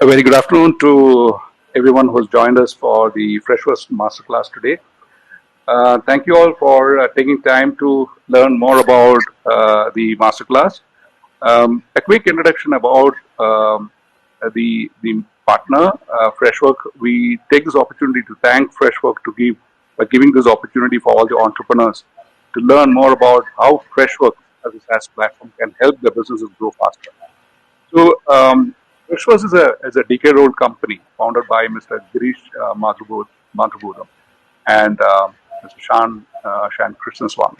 A very good afternoon to everyone who's joined us for the Freshworks Masterclass today. Thank you all for taking time to learn more about the Masterclass. A quick introduction about the partner, Freshworks. We take this opportunity to thank Freshworks by giving this opportunity for all the entrepreneurs to learn more about how Freshworks as a SaaS platform can help their businesses grow faster. So, Freshworks is a decade-old company founded by Mr. Girish Madhubodham and Mr. Shan Krishnaswamy.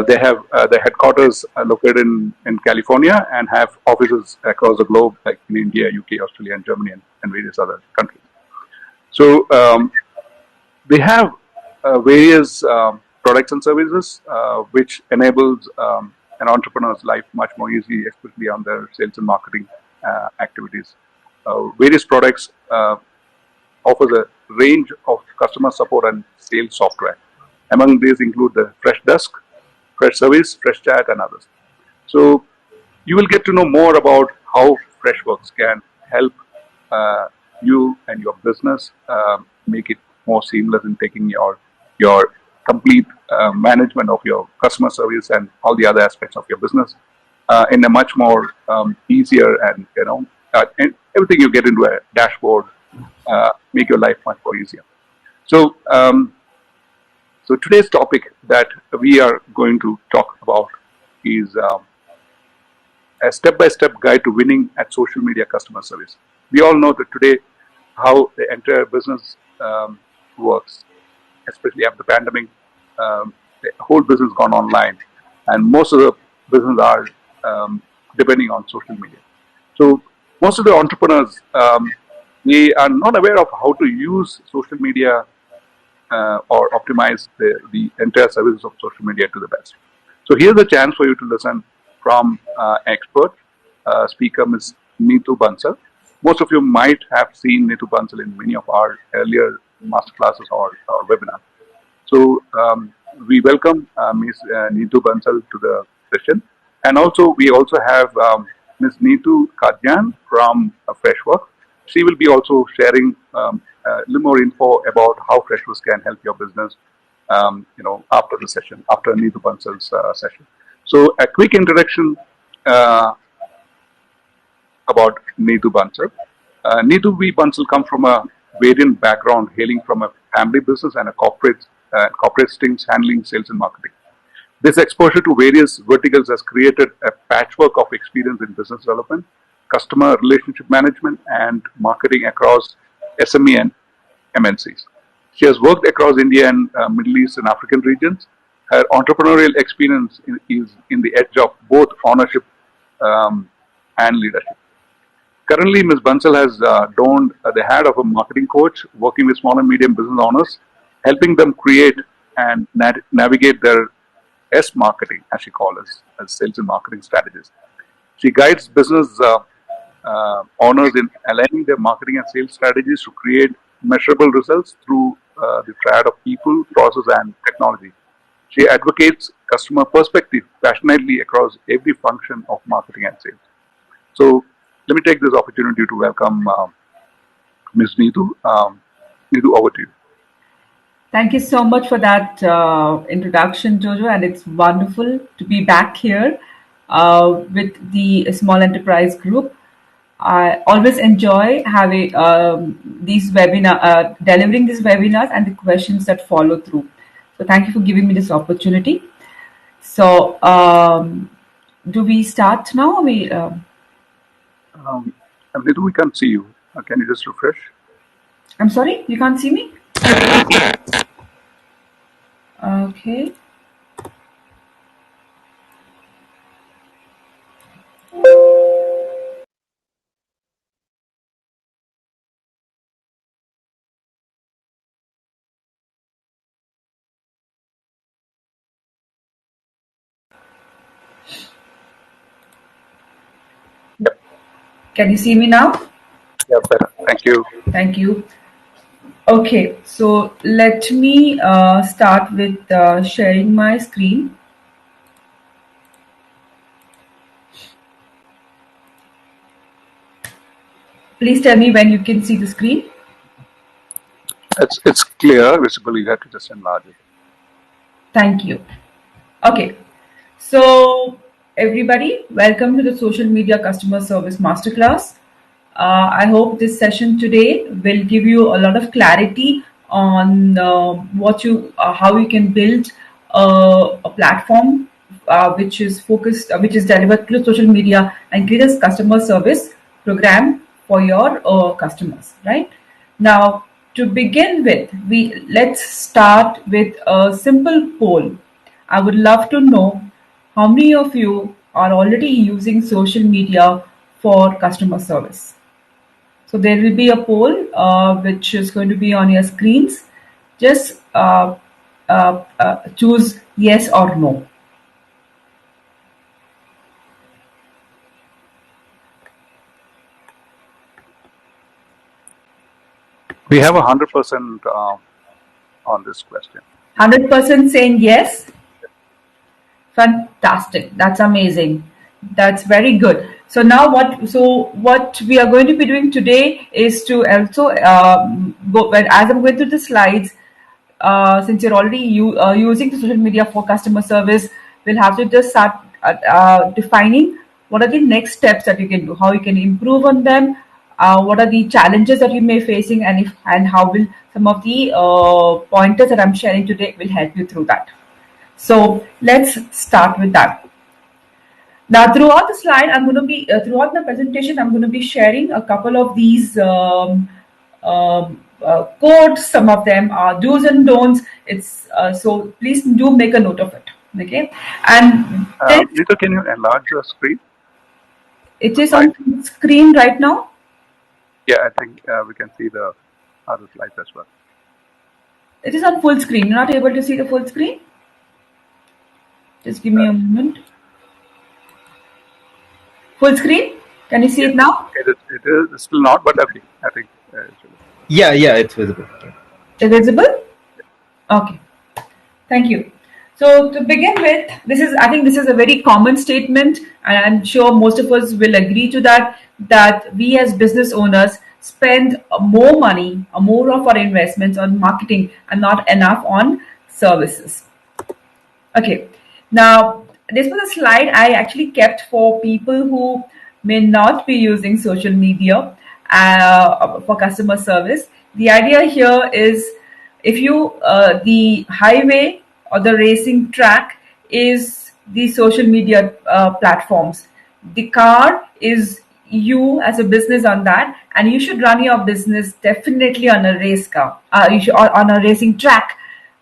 They have their headquarters located in California and have offices across the globe, like in India, UK, Australia, and Germany, and various other countries. So they have various products and services which enables an entrepreneur's life much more easy, especially on their sales and marketing activities. Various products offers a range of customer support and sales software. Among these include the Fresh Desk, Fresh Service, Fresh Chat, and others. So you will get to know more about how Freshworks can help you and your business make it more seamless in taking your complete management of your customer service and all the other aspects of your business in a much more easier and and everything you get into a dashboard make your life much more easier. So so today's topic that we are going to talk about is a step-by-step guide to winning at social media customer service. We all know that today how the entire business works, especially after the pandemic. The whole business gone online, and most of the business are depending on social media. So most of the entrepreneurs they are not aware of how to use social media or optimize the entire services of social media to the best. So here's a chance for you to listen from expert speaker, Ms. Neetu Bansal. Most of you might have seen Neetu Bansal in many of our earlier masterclasses or webinars. So we welcome Ms. Neetu Bansal to the session, and we also have Ms. Neetu Kadyan from Freshworks. She will be also sharing a little more info about how Freshworks can help your business. After the session, after Neetu Bansal's session. So a quick introduction about Neetu Bansal. Neetu V. Bansal comes from a variant background, hailing from a family business and a corporate strings handling sales and marketing. This exposure to various verticals has created a patchwork of experience in business development, customer relationship management, and marketing across SME and MNCs. She has worked across India and Middle East and African regions. Her entrepreneurial experience is in the edge of both ownership and leadership. Currently, Ms. Bansal has donned the hat of a marketing coach, working with small and medium business owners, helping them create and navigate their marketing, as she calls it, as sales and marketing strategies. She guides business owners in aligning their marketing and sales strategies to create measurable results through the triad of people, process, and technology. She advocates customer perspective passionately across every function of marketing and sales. So let me take this opportunity to welcome Ms. Neetu. Neetu, over to you. Thank you so much for that introduction, Jojo, and it's wonderful to be back here with the Small Enterprise Group. I always enjoy having these delivering these webinars and the questions that follow through. So thank you for giving me this opportunity. So do we start now? Neetu, we can't see you. Can you just refresh? I'm sorry, you can't see me? Okay. Yep. Can you see me now? Yeah, better. Thank you. Thank you. Okay, so let me start with sharing my screen. Please tell me when you can see the screen. It's clear, visible. You have to just enlarge it. Thank you. Okay. So, everybody, welcome to the Social Media Customer Service Masterclass. I hope this session today will give you a lot of clarity on how you can build a platform which is focused, which is delivered through social media and create a customer service program for your customers. Right now, to begin with, let's start with a simple poll. I would love to know how many of you are already using social media for customer service. So there will be a poll which is going to be on your screens. Just choose yes or no. We have 100% on this question. 100% saying yes. Fantastic. That's amazing. That's very good. So now what we are going to be doing today is to also go, well, as I'm going through the slides, since you're already using the social media for customer service, we'll have to just start defining what are the next steps that you can do, how you can improve on them, what are the challenges that you may facing, and how will some of the pointers that I'm sharing today will help you through that. So let's start with that. Now, throughout the slide, I'm going to be throughout the presentation, I'm going to be sharing a couple of these codes. Some of them are do's and don'ts. It's so please do make a note of it. Okay, and Neeta, can you enlarge your screen? it is on screen right now. Yeah, I think we can see the other slides as well. It is on full screen. You're not able to see the full screen? Just give me a moment. Full screen? Can you see it now? It is still not, but okay, I think it's visible. Yeah, it's visible. It's visible? Okay. Thank you. So to begin with, I think this is a very common statement, and I'm sure most of us will agree to that we as business owners spend more money or more of our investments on marketing and not enough on services. Okay. Now, this was a slide I actually kept for people who may not be using social media for customer service. The idea here is if the highway or the racing track is the social media platforms. The car is you as a business on that, and you should run your business definitely on a race car. You should on a racing track,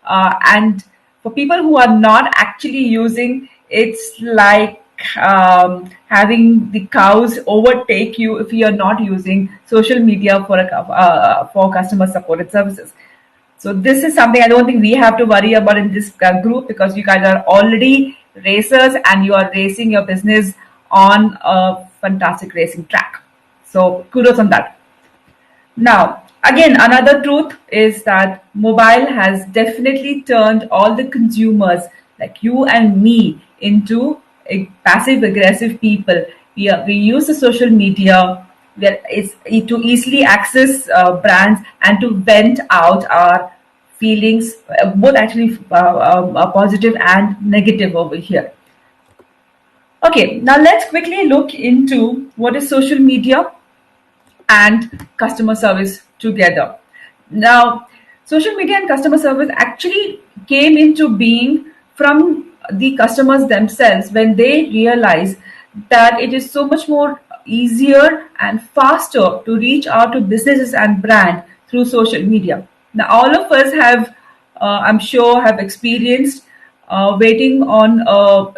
and for people who are not actually using, it's like having the cows overtake you if you are not using social media for customer support and services. So this is something I don't think we have to worry about in this group, because you guys are already racers and you are racing your business on a fantastic racing track. So kudos on that. Now, again, another truth is that mobile has definitely turned all the consumers like you and me into a passive aggressive people. We use the social media to easily access brands and to vent out our feelings, both actually positive and negative over here. Okay, now let's quickly look into what is social media and customer service together. Now, social media and customer service actually came into being from the customers themselves when they realized that it is so much more easier and faster to reach out to businesses and brand through social media. Now, all of us have, I'm sure, have experienced waiting on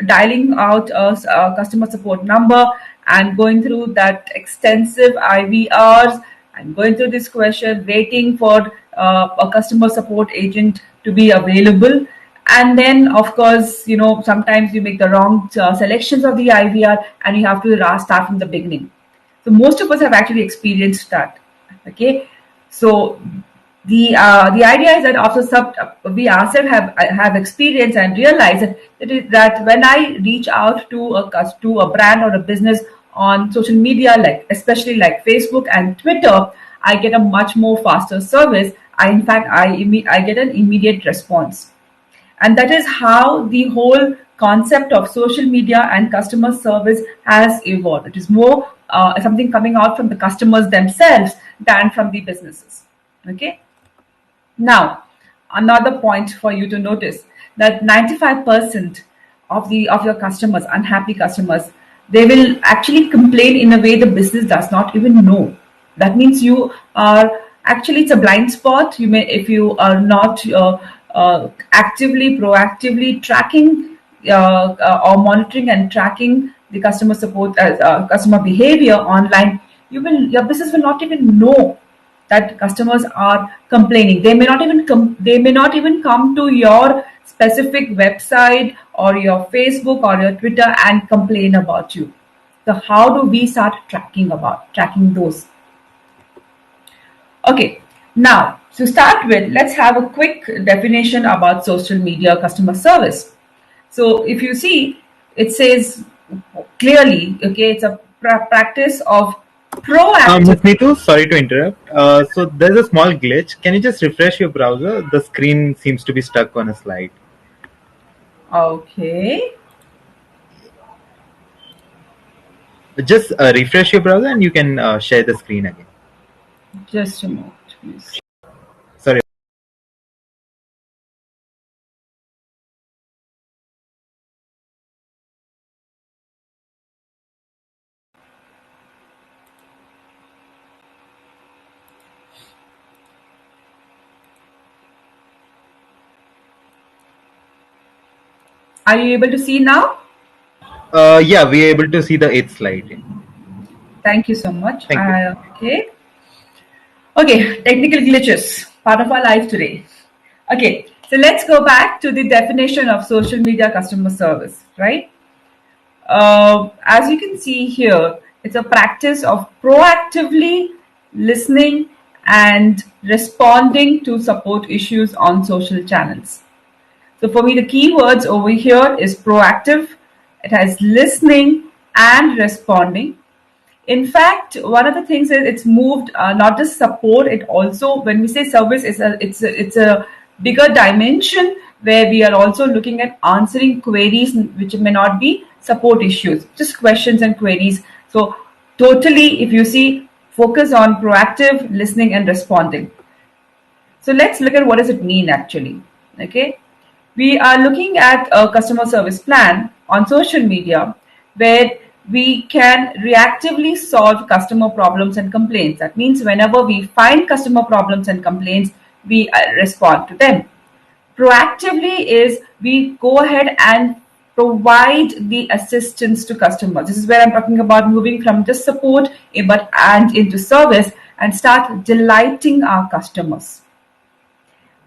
dialing out a customer support number and going through that extensive IVRs and going through this question, waiting for a customer support agent to be available. And then, of course, sometimes you make the wrong selections of the IVR and you have to start from the beginning. So most of us have actually experienced that. Okay, so the idea is that we ourselves have experience and realize that when I reach out to a brand or a business on social media, like especially like Facebook and Twitter, I get a much more faster service. I get an immediate response. And that is how the whole concept of social media and customer service has evolved. It is more something coming out from the customers themselves than from the businesses. Okay. Now, another point for you to notice that 95% of your customers, unhappy customers, they will actually complain in a way the business does not even know. That means you are actually, it's a blind spot. You may, if you are not actively, proactively tracking or monitoring and tracking the customer support, customer behavior online, your business will not even know that customers are complaining. They may not even come to your specific website or your Facebook or your Twitter and complain about you. So how do we start tracking those? Okay, now to start with, let's have a quick definition about social media customer service. So if you see, it says clearly, okay, it's a practice of proactive. Ms. Neetu, sorry to interrupt. So there's a small glitch. Can you just refresh your browser? The screen seems to be stuck on a slide. Okay. Just refresh your browser and you can share the screen again. Just a moment, please. Sorry. Are you able to see now? Yeah, we're able to see the 8th slide. Thank you so much. Thank you. Okay. Okay, technical glitches, part of our life today. Okay, so let's go back to the definition of social media customer service, right? As you can see here, it's a practice of proactively listening and responding to support issues on social channels. So for me, the keywords over here is proactive. It has listening and responding. In fact, one of the things is it's moved not just support. It also, when we say service, it's a bigger dimension where we are also looking at answering queries which may not be support issues, just questions and queries. So totally, if you see, focus on proactive listening and responding. So let's look at what does it mean actually. Okay, we are looking at a customer service plan on social media where we can reactively solve customer problems and complaints. That means whenever we find customer problems and complaints, we respond to them. Proactively is we go ahead and provide the assistance to customers. This is where I'm talking about moving from just support but and into service and start delighting our customers.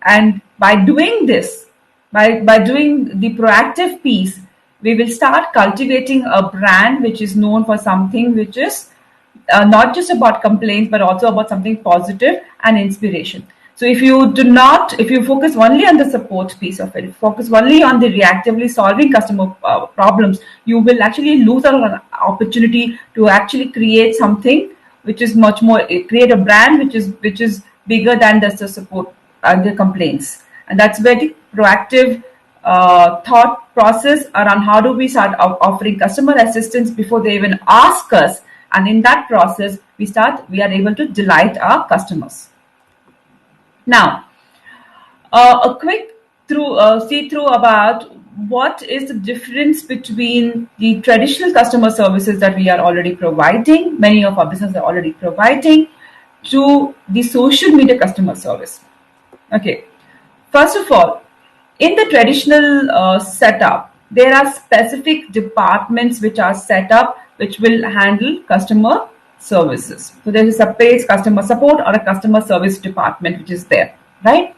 And by doing this, by doing the proactive piece, we will start cultivating a brand which is known for something which is not just about complaints, but also about something positive and inspiration. So if you focus only on the support piece of it, focus only on the reactively solving customer problems, you will actually lose out on an opportunity to actually create something which is much more, create a brand which is bigger than just the support and the complaints. And that's where the proactive thought process around how do we start offering customer assistance before they even ask us. And in that process, we are able to delight our customers. Now, a quick see through about what is the difference between the traditional customer services that we are already providing, many of our businesses are already providing, to the social media customer service. Okay, first of all, in the traditional setup, there are specific departments which are set up which will handle customer services. So there is a separate customer support or a customer service department which is there, right?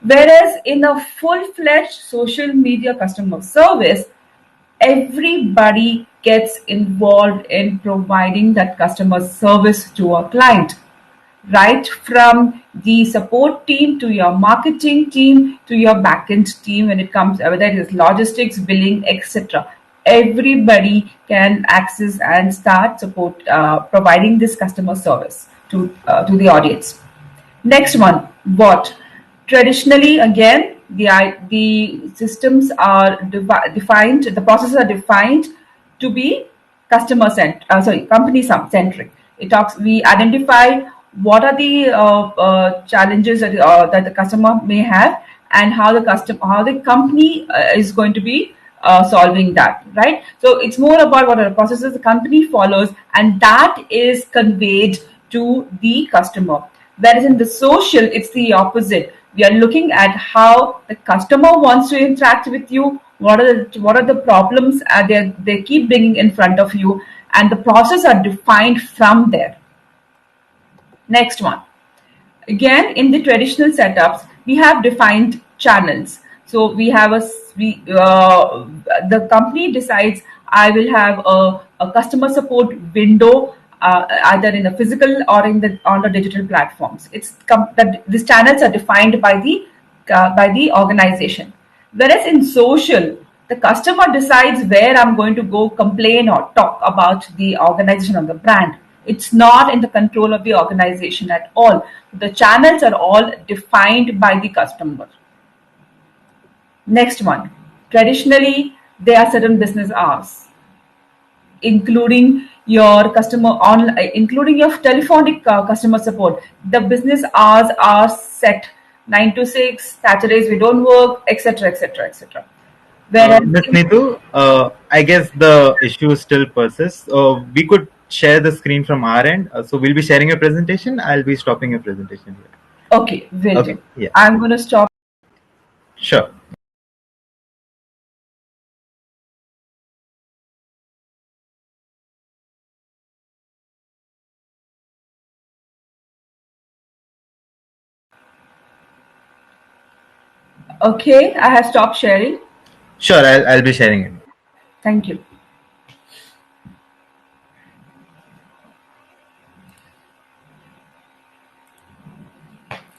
Whereas in a full-fledged social media customer service, everybody gets involved in providing that customer service to a client, right from the support team to your marketing team to your backend team when it comes, whether it is logistics, billing, etc. everybody can access and start support providing this customer service to the audience. Next one, what? Traditionally, again, the systems are defined, the processes are defined to be company centric. It talks. We identify what are the challenges that the customer may have, and how the company is going to be solving that. Right. So it's more about what are the processes the company follows, and that is conveyed to the customer. Whereas in the social, it's the opposite. We are looking at how the customer wants to interact with you. What are the problems they keep bringing in front of you, and the process are defined from there. Next one. Again, in the traditional setups, we have defined channels. So we have the company decides I will have a customer support window, either in a physical or on the digital platforms. That these channels are defined by the organization. Whereas in social, the customer decides where I'm going to go complain or talk about the organization or the brand. It's not in the control of the organization at all. The channels are all defined by the customer. Next one. Traditionally, there are certain business hours, including including your telephonic customer support. The business hours are set 9 to 6. Saturdays we don't work, etc., etc., etc. Whereas Ms. Neetu, I guess the issue still persists. We could share the screen from our end. So we'll be sharing a presentation. I'll be stopping a presentation here. okay, will Okay. do. Yeah. I'm going to stop. Sure. Okay, I have stopped sharing. Sure. I'll be sharing it. Thank you.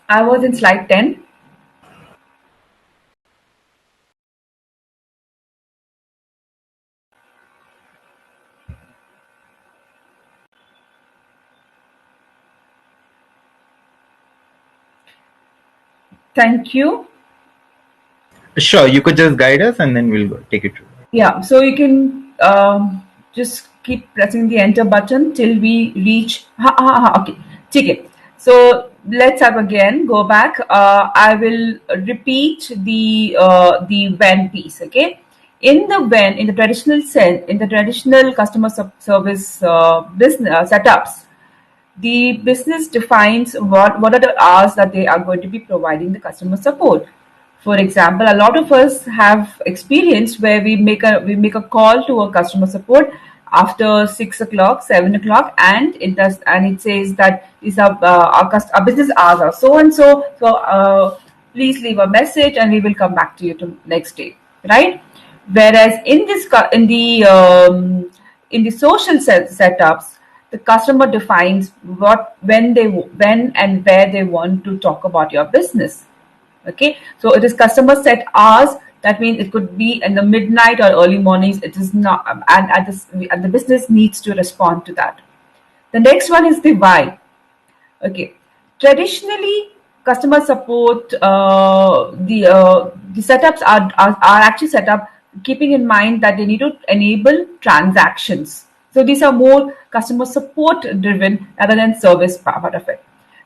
I was in slide 10. Thank you. Sure. You could just guide us, and then we'll go take it through. Yeah, so you can just keep pressing the enter button till we reach. Okay, okay. So let's have again go back. I will repeat the when piece. Okay, in the when, in the traditional sense, in the traditional customer service business setups, the business defines what are the hours that they are going to be providing the customer support. For example, a lot of us have experience where we make a call to a customer support after 6 o'clock, 7 o'clock, and it says that these are our business hours are so and so. So please leave a message and we will come back to you to next day, right? Whereas in the social setups, the customer defines when and where they want to talk about your business. Okay, so it is customer set hours. That means it could be in the midnight or early mornings. It is not, and the business needs to respond to that. The next one is the why. Okay, traditionally, customer support, the setups are actually set up keeping in mind that they need to enable transactions. So these are more customer support driven rather than service part of it.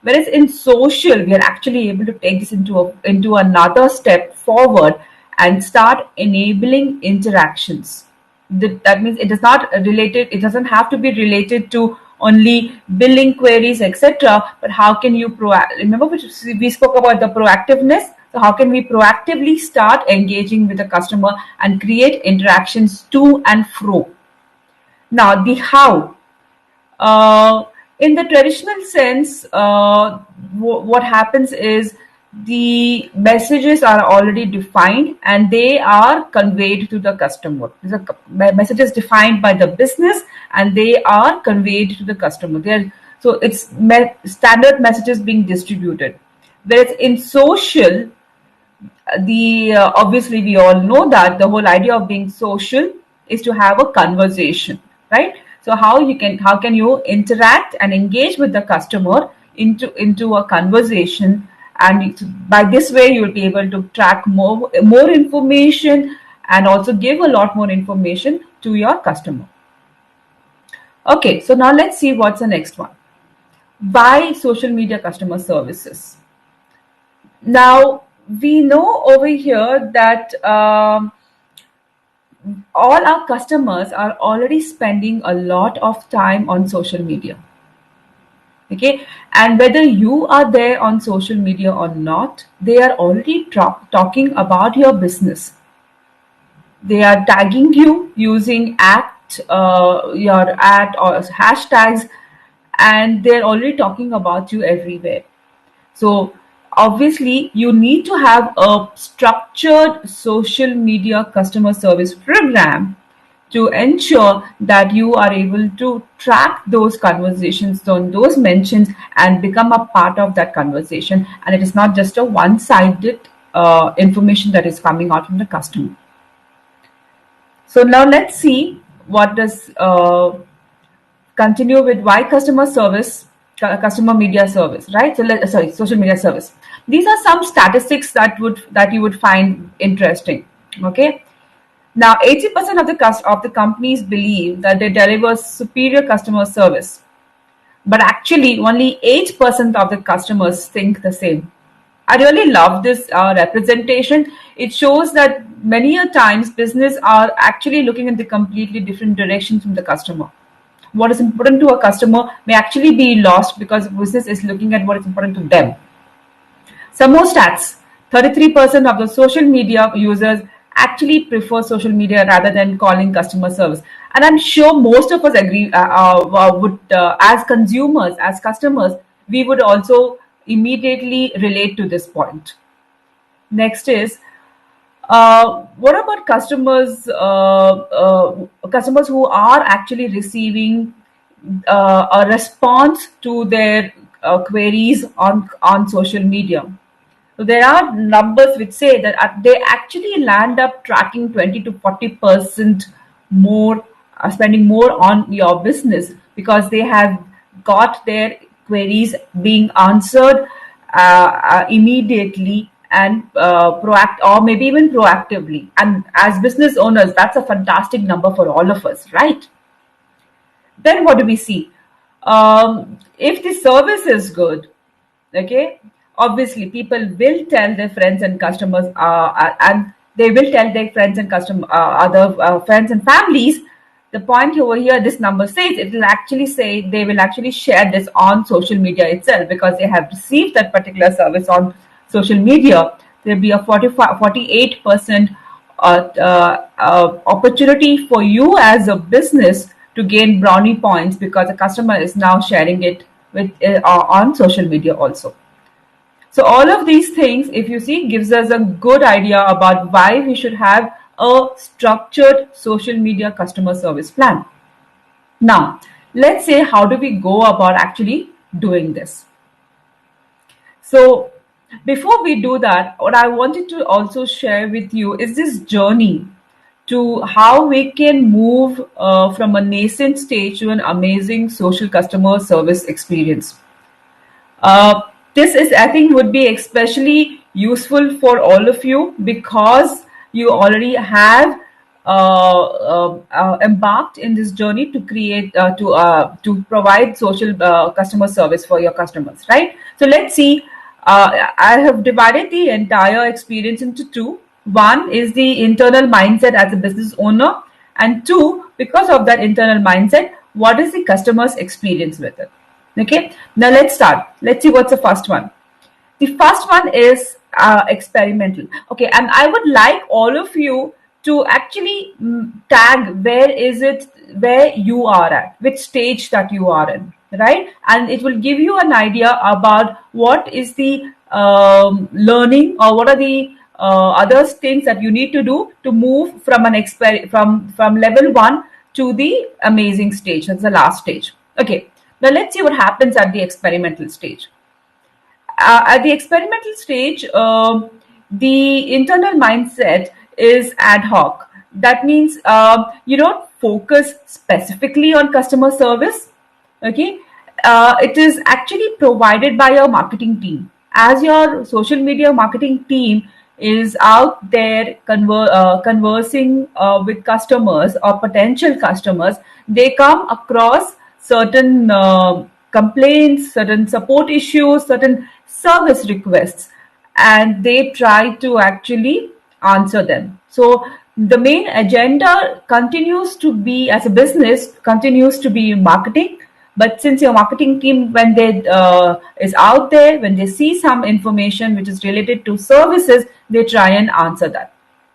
Whereas in social, we are actually able to take this into another step forward and start enabling interactions. That means it is not related. It doesn't have to be related to only billing queries, etc. But how can you remember we spoke about the proactiveness? So how can we proactively start engaging with the customer and create interactions to and fro? Now the how. In the traditional sense, what happens is the messages are already defined and they are conveyed to the customer. These are messages defined by the business and they are conveyed to the customer. So it's standard messages being distributed. Whereas in social, the obviously we all know that the whole idea of being social is to have a conversation, right? So how can you interact and engage with the customer into a conversation, and by this way you will be able to track more information and also give a lot more information to your customer. Okay, so now let's see what's the next one. Why social media customer services? Now, we know over here that all our customers are already spending a lot of time on social media. Okay, and whether you are there on social media or not, they are already talking about your business. They are tagging you using your at or hashtags, and they're already talking about you everywhere. So obviously you need to have a structured social media customer service program to ensure that you are able to track those conversations on those mentions and become a part of that conversation, and it is not just a one-sided information that is coming out from the customer. So now let's see what does continue with why customer media service, right? So sorry, social media service. These are some statistics that you would find interesting. Okay, now 80% of the companies believe that they deliver superior customer service, but actually only 8% of the customers think the same. I really love this representation. It shows that many a times business are actually looking in the completely different direction from the customer. What is important to a customer may actually be lost because business is looking at what is important to them. Some more stats. 33% of the social media users actually prefer social media rather than calling customer service. And I'm sure most of us agree, as consumers, as customers, we would also immediately relate to this point. Next is, what about customers who are actually receiving a response to their queries on social media? So there are numbers which say that they actually land up tracking 20 to 40% more, spending more on your business because they have got their queries being answered immediately and or maybe even proactively. And as business owners, that's a fantastic number for all of us, right? Then what do we see? If the service is good, okay, obviously people will tell their friends and customers, and they will tell their friends and other friends and families. The point over here, this number says, it will actually say they will actually share this on social media itself because they have received that particular service on social media. There'll be a 48% opportunity for you as a business to gain brownie points because the customer is now sharing it with on social media also. So all of these things, if you see, gives us a good idea about why we should have a structured social media customer service plan. Now, let's say, how do we go about actually doing this? So before we do that, what I wanted to also share with you is this journey to how we can move from a nascent stage to an amazing social customer service experience. This is, I think, would be especially useful for all of you because you already have embarked in this journey to create to provide social customer service for your customers, right? So let's see. I have divided the entire experience into two. One is the internal mindset as a business owner, and two, because of that internal mindset, what is the customer's experience with it? Okay, now let's start. Let's see what's the first one. The first one is experimental. Okay, and I would like all of you to actually tag where you are at, which stage that you are in, right? And it will give you an idea about what is the learning or what are the other things that you need to do to move from from level one to the amazing stage. That's the last stage. Okay, now let's see what happens at the experimental stage. At the experimental stage, the internal mindset is ad hoc. That means you don't focus specifically on customer service. Okay, it is actually provided by your marketing team. As your social media marketing team is out there conversing with customers or potential customers, they come across certain complaints, certain support issues, certain service requests, and they try to actually answer them. So the main agenda continues to be, as a business, continues to be marketing. But since your marketing team, when they is out there, when they see some information which is related to services, they try and answer that.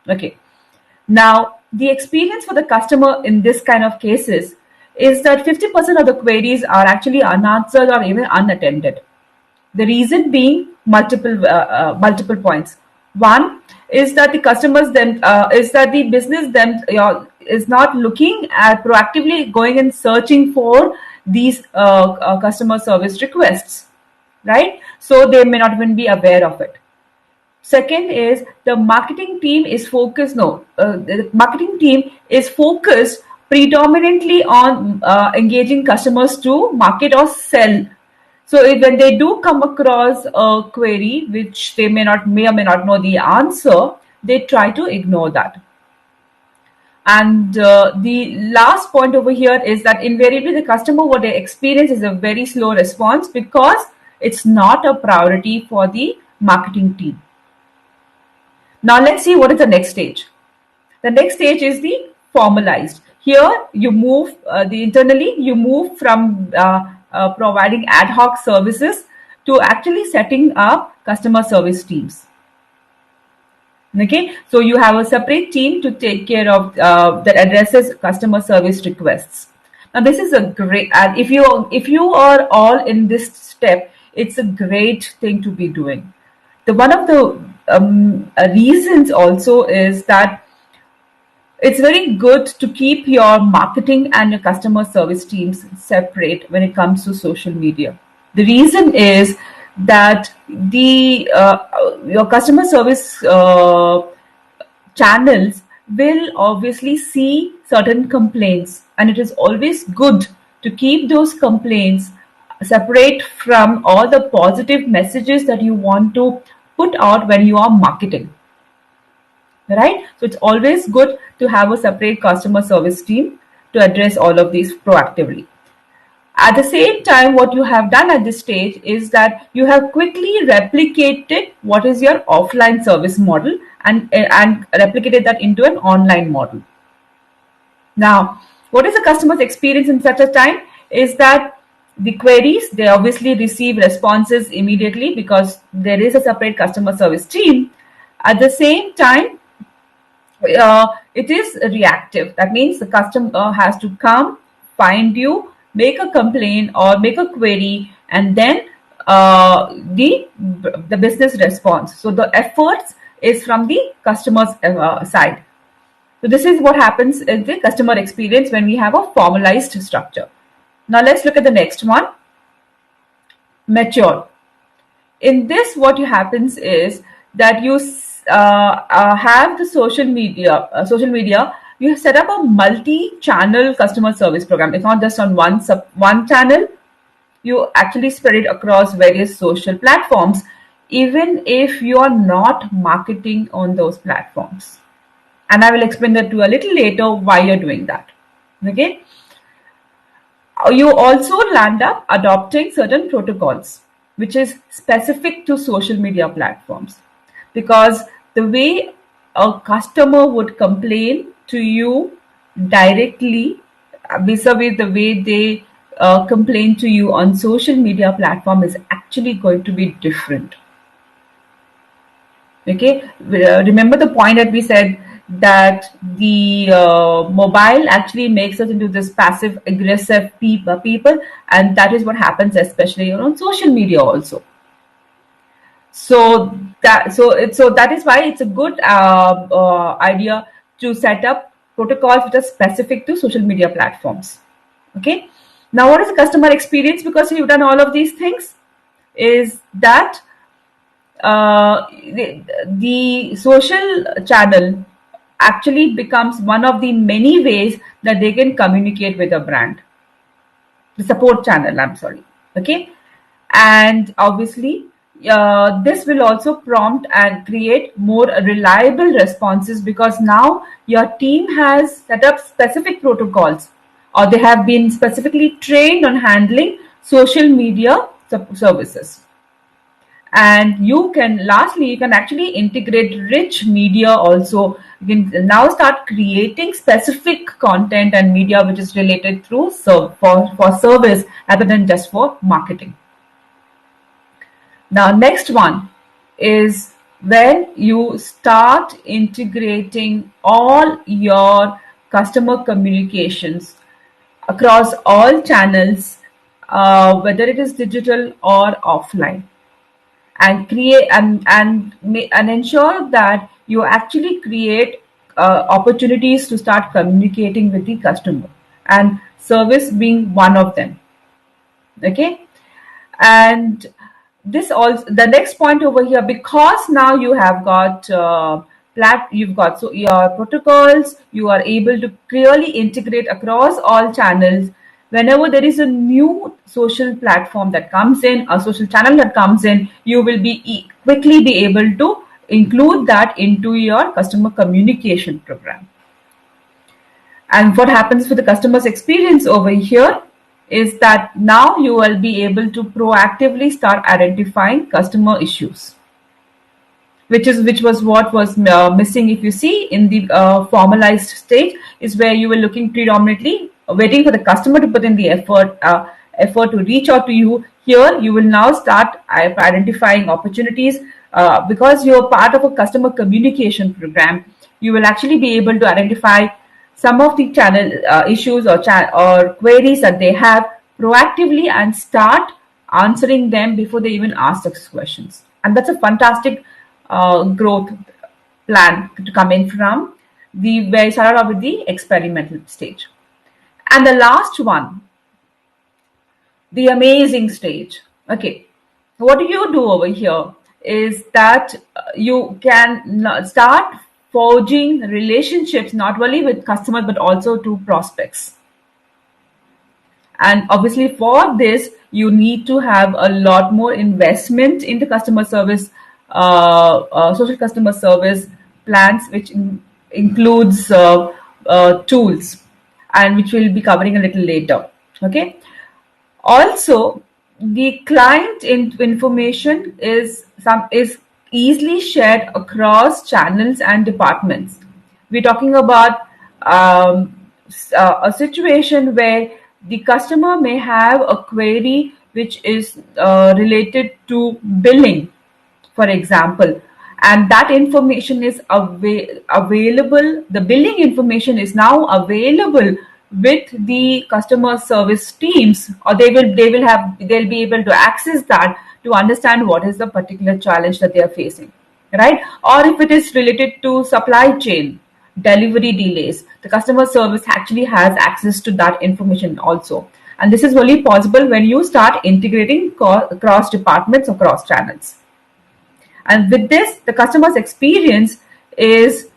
Okay. Now, the experience for the customer in this kind of cases is that 50% of the queries are actually unanswered or even unattended. The reason being multiple points. One is that the customers then is that the business then is not looking at proactively going and searching for these customer service requests, right? So they may not even be aware of it. Second is the marketing team is focused. No, the marketing team is focused predominantly on engaging customers to market or sell. So when they do come across a query which they may or may not know the answer, they try to ignore that. And the last point over here is that invariably the customer, what they experience is a very slow response because it's not a priority for the marketing team. Now let's see what is the next stage. The next stage is the formalized. Here you move internally you move from providing ad hoc services to actually setting up customer service teams. Okay, so you have a separate team to take care of that addresses customer service requests. Now this is a great, and if you are all in this step, it's a great thing to be doing. The one of the reasons also is that it's very good to keep your marketing and your customer service teams separate when it comes to social media. The reason is that the your customer service channels will obviously see certain complaints, and it is always good to keep those complaints separate from all the positive messages that you want to put out when you are marketing, right? So it's always good to have a separate customer service team to address all of these proactively. At the same time, what you have done at this stage is that you have quickly replicated what is your offline service model and replicated that into an online model. Now, what is the customer's experience in such a time is that the queries, they obviously receive responses immediately because there is a separate customer service team. At the same time, it is reactive. That means the customer has to come, find you, make a complaint or make a query, and then the business response. So the efforts is from the customer's side. So this is what happens in the customer experience when we have a formalized structure. Now let's look at the next one, mature. In this, what happens is that you have the social media. You set up a multi-channel customer service program. It's not just on one channel. You actually spread it across various social platforms, even if you are not marketing on those platforms. And I will explain that to you a little later why you're doing that. Okay. You also land up adopting certain protocols, which is specific to social media platforms, because the way a customer would complain to you directly vis-a-vis the way they complain to you on social media platform is actually going to be different. Okay, remember the point that we said that the mobile actually makes us into this passive aggressive people, and that is what happens especially on social media also. So that is why it's a good idea to set up protocols which are specific to social media platforms. Okay, now what is the customer experience? Because you've done all of these things, is that the social channel actually becomes one of the many ways that they can communicate with a brand. The support channel, I'm sorry. Okay. And obviously, this will also prompt and create more reliable responses, because now your team has set up specific protocols, or they have been specifically trained on handling social media services. And you can, lastly, you can actually integrate rich media also. You can now start creating specific content and media which is related through for service rather than just for marketing. Now, next one is when you start integrating all your customer communications across all channels, whether it is digital or offline, and create and ensure that you actually create opportunities to start communicating with the customer, and service being one of them. Okay. And this also, the next point over here, because now you have got you've got so your protocols, you are able to clearly integrate across all channels. Whenever there is a new social platform that comes in, a social channel that comes in, you will be quickly be able to include that into your customer communication program. And what happens with the customer's experience over here is that now you will be able to proactively start identifying customer issues, which was what was missing. If you see in the formalized stage, is where you were looking predominantly waiting for the customer to put in the effort to reach out to you. Here you will now start identifying opportunities, because you're part of a customer communication program. You will actually be able to identify some of the channel issues or queries that they have proactively and start answering them before they even ask us questions. And that's a fantastic growth plan to come in from the where I started off with the experimental stage. And the last one, the amazing stage. Okay, what do you do over here is that you can start forging relationships not only with customers but also to prospects. And obviously for this you need to have a lot more investment in the customer service, social customer service plans, which includes tools, and which we'll be covering a little later. Okay. Also, the client information is easily shared across channels and departments. We're talking about a situation where the customer may have a query which is related to billing, for example, and that information is available. The billing information is now available with the customer service teams, or they'll be able to access that to understand what is the particular challenge that they are facing, right? Or if it is related to supply chain delivery delays, the customer service actually has access to that information also. And this is only possible when you start integrating across departments, across channels. And with this, the customer's experience is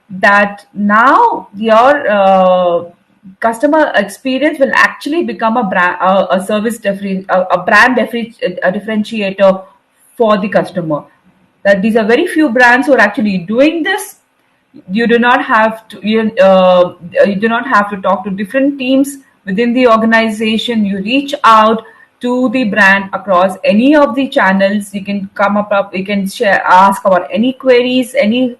that now your customer experience will actually become a brand, a differentiator for the customer. That these are very few brands who are actually doing this. You do not have to you do not have to talk to different teams within the organization. You reach out to the brand across any of the channels. You can you can ask about any queries, any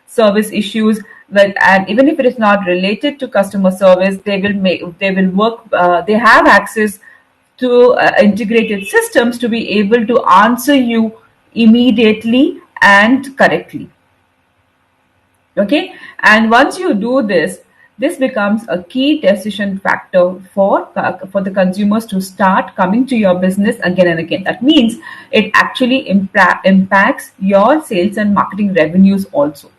service issues, and even if it is not related to customer service, they will work. They have access to integrated systems to be able to answer you immediately and correctly. Okay, and once you do this, this becomes a key decision factor for the consumers to start coming to your business again and again. That means it actually impacts your sales and marketing revenues also.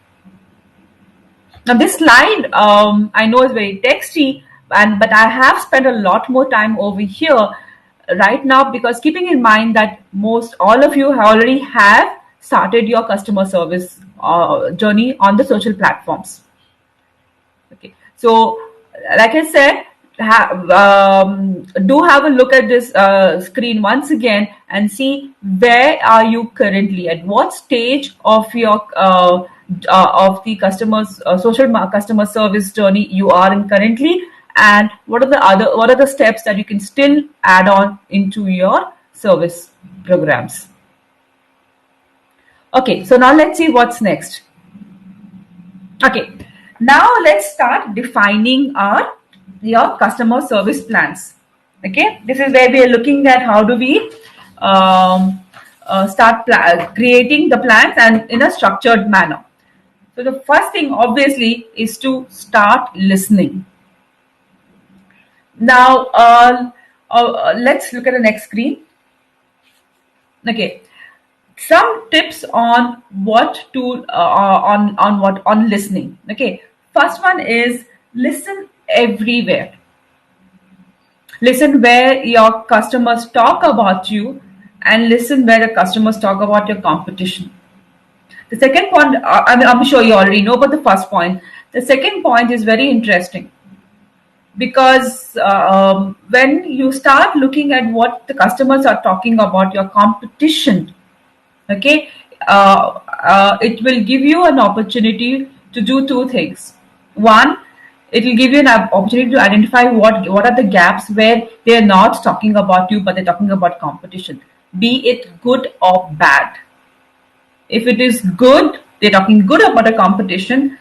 Now this slide, I know is very texty, but I have spent a lot more time over here right now, because keeping in mind that most all of you already have started your customer service journey on the social platforms. Okay, so like I said, do have a look at this screen once again and see where are you currently, at what stage of your of the customers customer service journey you are in currently, and what are the steps that you can still add on into your service programs. Okay, so now let's see what's next. Okay, now let's start defining your customer service plans. Okay, this is where we are looking at how do we start creating the plans and in a structured manner. So the first thing obviously is to start listening. Now let's look at the next screen. Okay, some tips on what to on listening. Okay, first one is listen everywhere. Listen where your customers talk about you, and listen where the customers talk about your competition. The second point, I'm sure you already know, but the first point, the second point is very interesting, because when you start looking at what the customers are talking about your competition, okay, it will give you an opportunity to do two things. One, it will give you an opportunity to identify what are the gaps where they're not talking about you but they're talking about competition, be it good or bad. If it is good, they're talking good about a competition,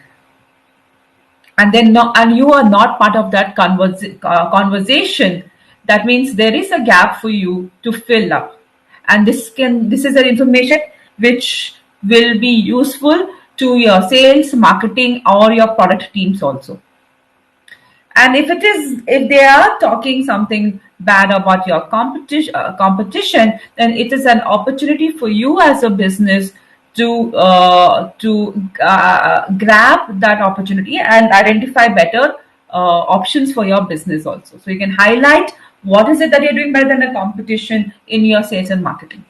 and then not, and you are not part of that conversation, that means there is a gap for you to fill up, and this is an information which will be useful to your sales, marketing, or your product teams also. And if they are talking something bad about your competition, then it is an opportunity for you as a business to grab that opportunity and identify better options for your business also. So you can highlight what is it that you're doing better than the competition in your sales and marketing.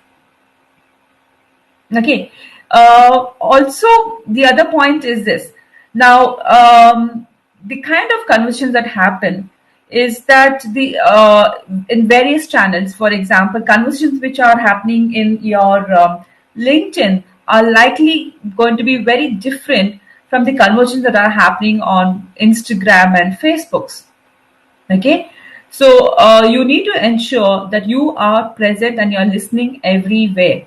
Okay. Also, the other point is this. Now, the kind of conversations that happen is that the in various channels, for example, conversations which are happening in your LinkedIn are likely going to be very different from the conversations that are happening on Instagram and Facebooks. Okay, so you need to ensure that you are present and you're listening everywhere.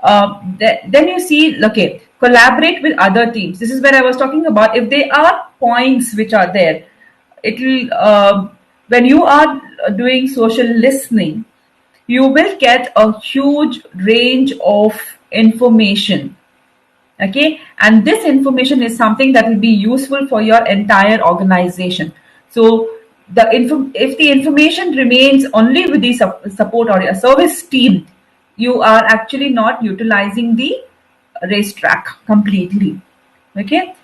Then you see, okay, collaborate with other teams. This is where I was talking about. If there are points which are there, it will when you are doing social listening, you will get a huge range of information. Okay, and this information is something that will be useful for your entire organization. So if the information remains only with the support or your service team, you are actually not utilizing the racetrack completely. Okay,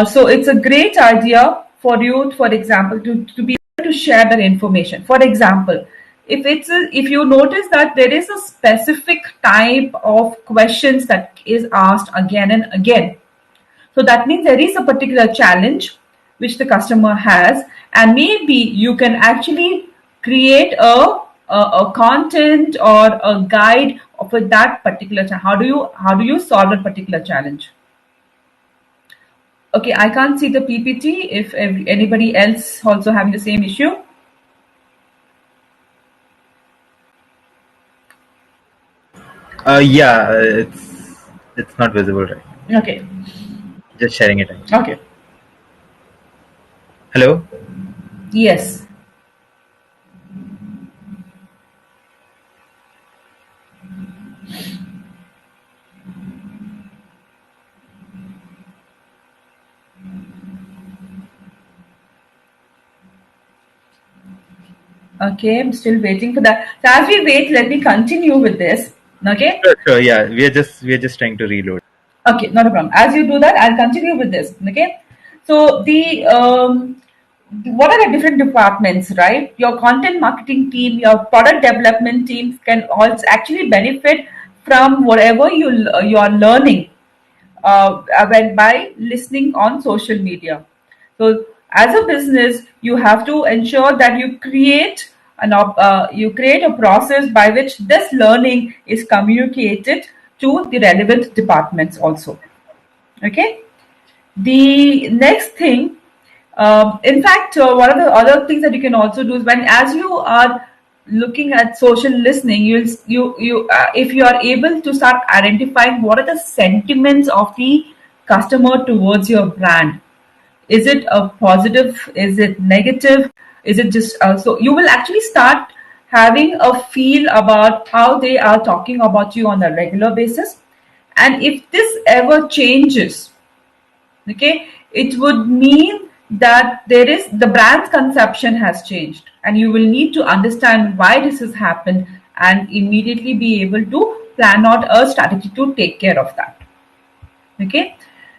so it's a great idea for you, for example, to be able to share that information. For example, if you notice that there is a specific type of questions that is asked again and again, so that means there is a particular challenge which the customer has, and maybe you can actually create a content or a guide for that particular challenge. How do you solve a particular challenge? Okay, I can't see the PPT. If anybody else also having the same issue. Yeah, it's not visible right now. Okay. Just sharing it out. Okay. Hello? Yes. Okay, I'm still waiting for that. So as we wait, let me continue with this. Okay. Sure, yeah. We are just trying to reload. Okay, not a problem. As you do that, I'll continue with this. Okay. So the what are the different departments, right? Your content marketing team, your product development teams can also actually benefit from whatever you are learning by listening on social media. So, as a business, you have to ensure that you create a process by which this learning is communicated to the relevant departments also. Okay. The next thing, in fact, one of the other things that you can also do is when, as you are looking at social listening, if you are able to start identifying what are the sentiments of the customer towards your brand. Is it a positive? Is it negative? Is it just so you will actually start having a feel about how they are talking about you on a regular basis, and if this ever changes, okay, it would mean that there is the brand's conception has changed, and you will need to understand why this has happened and immediately be able to plan out a strategy to take care of that. Okay,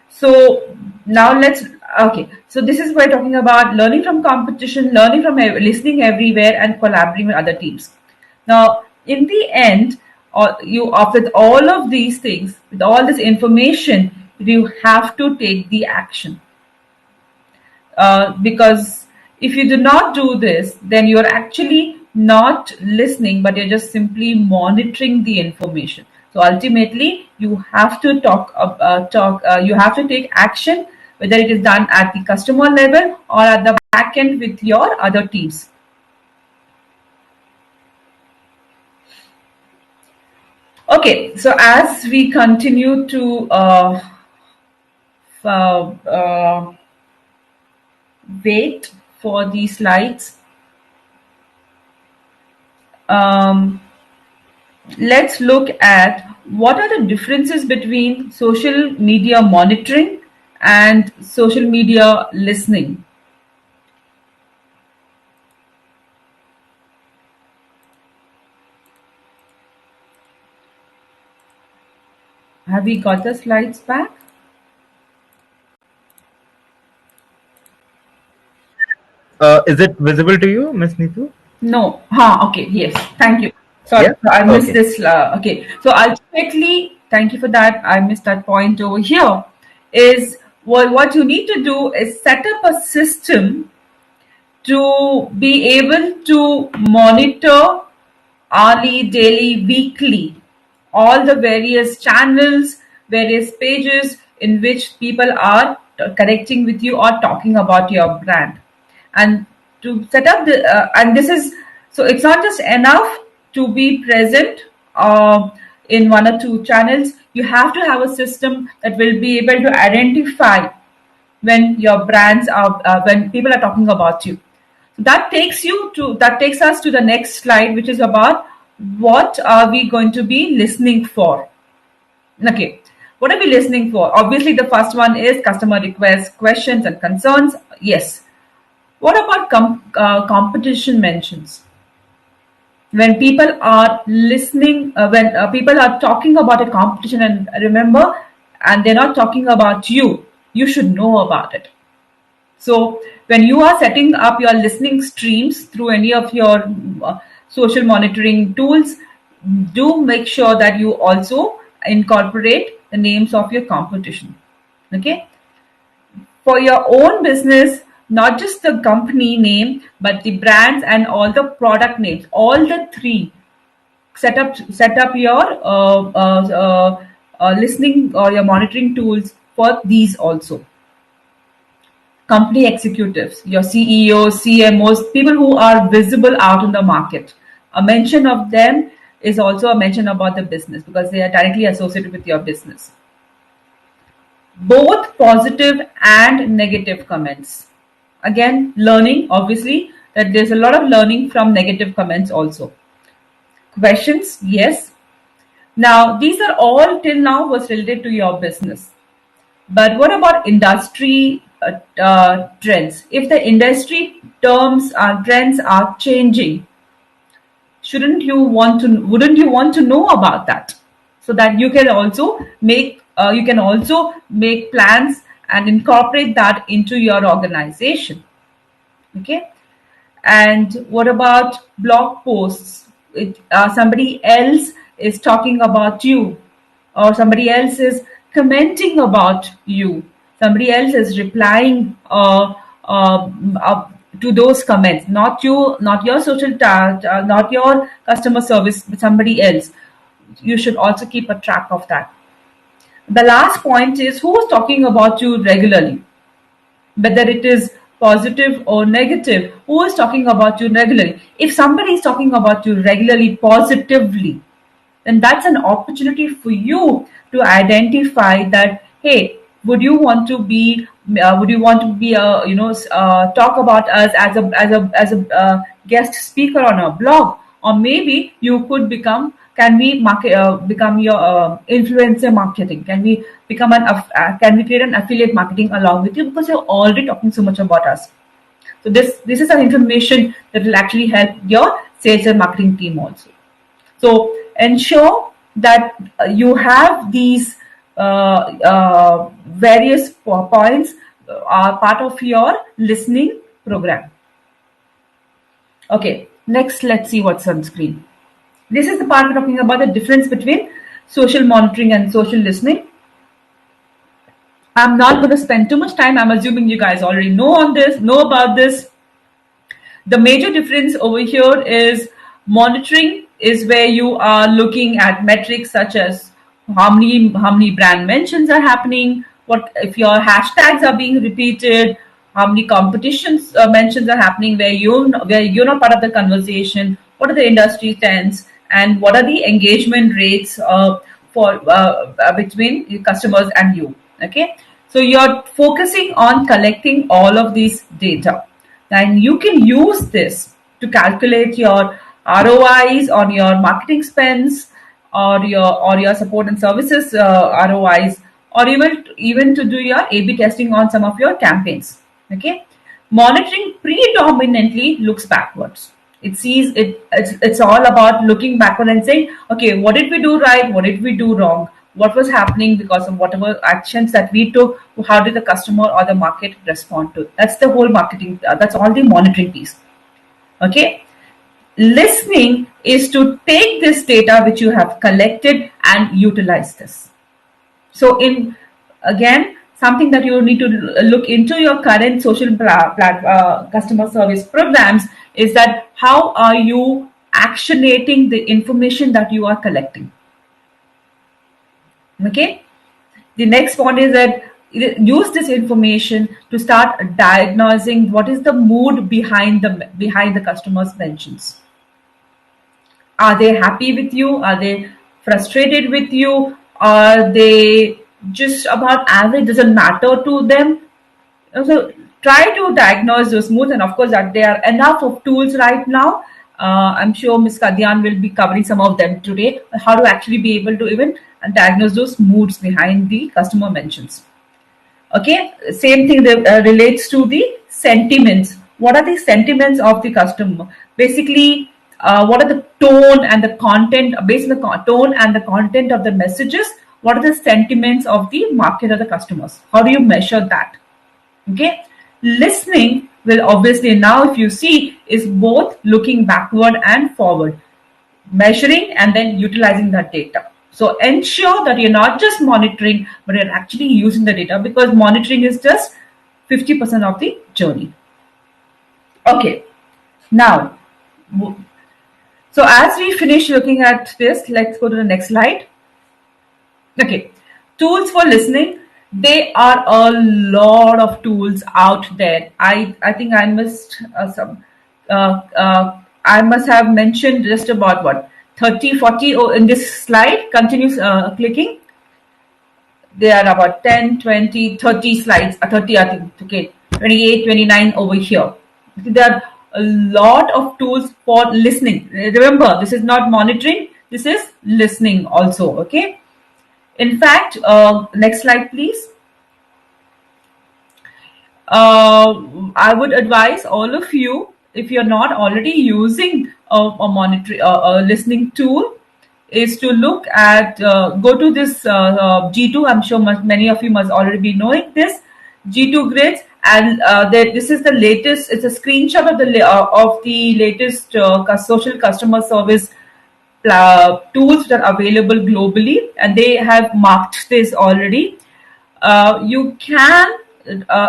so now let's okay, so this is we're talking about learning from competition, learning from listening everywhere, and collaborating with other teams. Now in the end, with all of these things, with all this information, you have to take the action, because if you do not do this, then you're actually not listening, but you're just simply monitoring the information. So ultimately, you have to you have to take action, whether it is done at the customer level or at the back end with your other teams. Okay, so as we continue to uh, uh, wait for the slides, um, let's look at what are the differences between social media monitoring and social media listening. Have we got the slides back? Is it visible to you, Miss Neetu? No. Okay. Yes. Thank you. Sorry, Yeah. I missed Okay. this. Okay. So ultimately, thank you for that. I missed that point over here. Is what you need to do is set up a system to be able to monitor hourly, daily, weekly, all the various channels, various pages in which people are connecting with you or talking about your brand. And to set up and this is, so it's not just enough to be present in one or two channels. You have to have a system that will be able to identify when your brands are when people are talking about you. So that takes us to the next slide, which is about what are we going to be listening for. Okay, what are we listening for? Obviously the first one is customer requests, questions and concerns. Yes. What about competition mentions? When people are listening, when people are talking about a competition, and remember, and they're not talking about you, you should know about it. So when you are setting up your listening streams through any of your social monitoring tools, do make sure that you also incorporate the names of your competition. Okay. For your own business, not just the company name, but the brands and all the product names, all the three. Set up your listening or your monitoring tools for these also. Company executives, your CEOs, CMOs, people who are visible out in the market. A mention of them is also a mention about the business because they are directly associated with your business. Both positive and negative comments. Again, learning, obviously, that there's a lot of learning from negative comments also. Questions, yes. Now, these are all till now was related to your business. But what about industry trends? If the industry trends are changing, wouldn't you want to know about that, so that you can also make plans and incorporate that into your organization. Okay. And what about blog posts? Somebody else is talking about you, or somebody else is commenting about you. Somebody else is replying uh, uh, to those comments, not you, not your not your customer service, but somebody else. You should also keep a track of that. The last point is who is talking about you regularly, whether it is positive or negative. Who is talking about you regularly? If somebody is talking about you regularly positively, then that's an opportunity for you to identify that, hey, would you want to be a talk about us as a guest speaker on our blog, or maybe you could can we become your influencer marketing? Can we can we create an affiliate marketing along with you, because you're already talking so much about us? So this is an information that will actually help your sales and marketing team also. So ensure that you have these various points are part of your listening program. Okay, next let's see what's on screen. This is the part we're talking about, the difference between social monitoring and social listening. I'm not going to spend too much time. I'm assuming you guys already know about this. The major difference over here is monitoring is where you are looking at metrics such as how many brand mentions are happening, what if your hashtags are being repeated, how many competitions mentions are happening where you're not part of the conversation, what are the industry trends, and what are the engagement rates for between customers and you. Okay, so you're focusing on collecting all of these data, and you can use this to calculate your ROIs on your marketing spends, or your support and services ROIs, or even to do your A/B testing on some of your campaigns. Okay, monitoring predominantly looks backwards. It sees it's all about looking backward and saying, okay, what did we do right? What did we do wrong? What was happening because of whatever actions that we took? How did the customer or the market respond to? That's the whole marketing. That's all the monitoring piece. Okay. Listening is to take this data which you have collected and utilize this. So in again, something that you need to look into your current social customer service programs is that how are you actionating the information that you are collecting. Okay, the next point is that use this information to start diagnosing what is the mood behind the customer's mentions. Are they happy with you? Are they frustrated with you? Are they just about average? Doesn't matter to them. So try to diagnose those moods, and of course that there are enough of tools right now. I'm sure Ms. Kadyan will be covering some of them today, how to actually be able to even diagnose those moods behind the customer mentions. Okay, same thing relates to the sentiments. What are the sentiments of the customer? Basically, what are the tone and the content, based on the tone and the content of the messages, what are the sentiments of the market or the customers? How do you measure that? Okay, listening will obviously now, if you see, is both looking backward and forward, measuring and then utilizing that data. So ensure that you're not just monitoring, but you're actually using the data, because monitoring is just 50% of the journey. Okay, now, so as we finish looking at this, let's go to the next slide. Okay, tools for listening. There are a lot of tools out there. I think I must have mentioned just about what 30, 40 in this slide. Continues clicking. There are about 10, 20, 30 slides. 30, I think. Okay, 28, 29 over here. There are a lot of tools for listening. Remember, this is not monitoring. This is listening also. Okay. In fact, next slide, please. I would advise all of you, if you're not already using a listening tool, is to look at, go to this G2. I'm sure many of you must already be knowing this G2 grids, and this is the latest. It's a screenshot of the latest social customer service tools that are available globally, and they have marked this already. You can,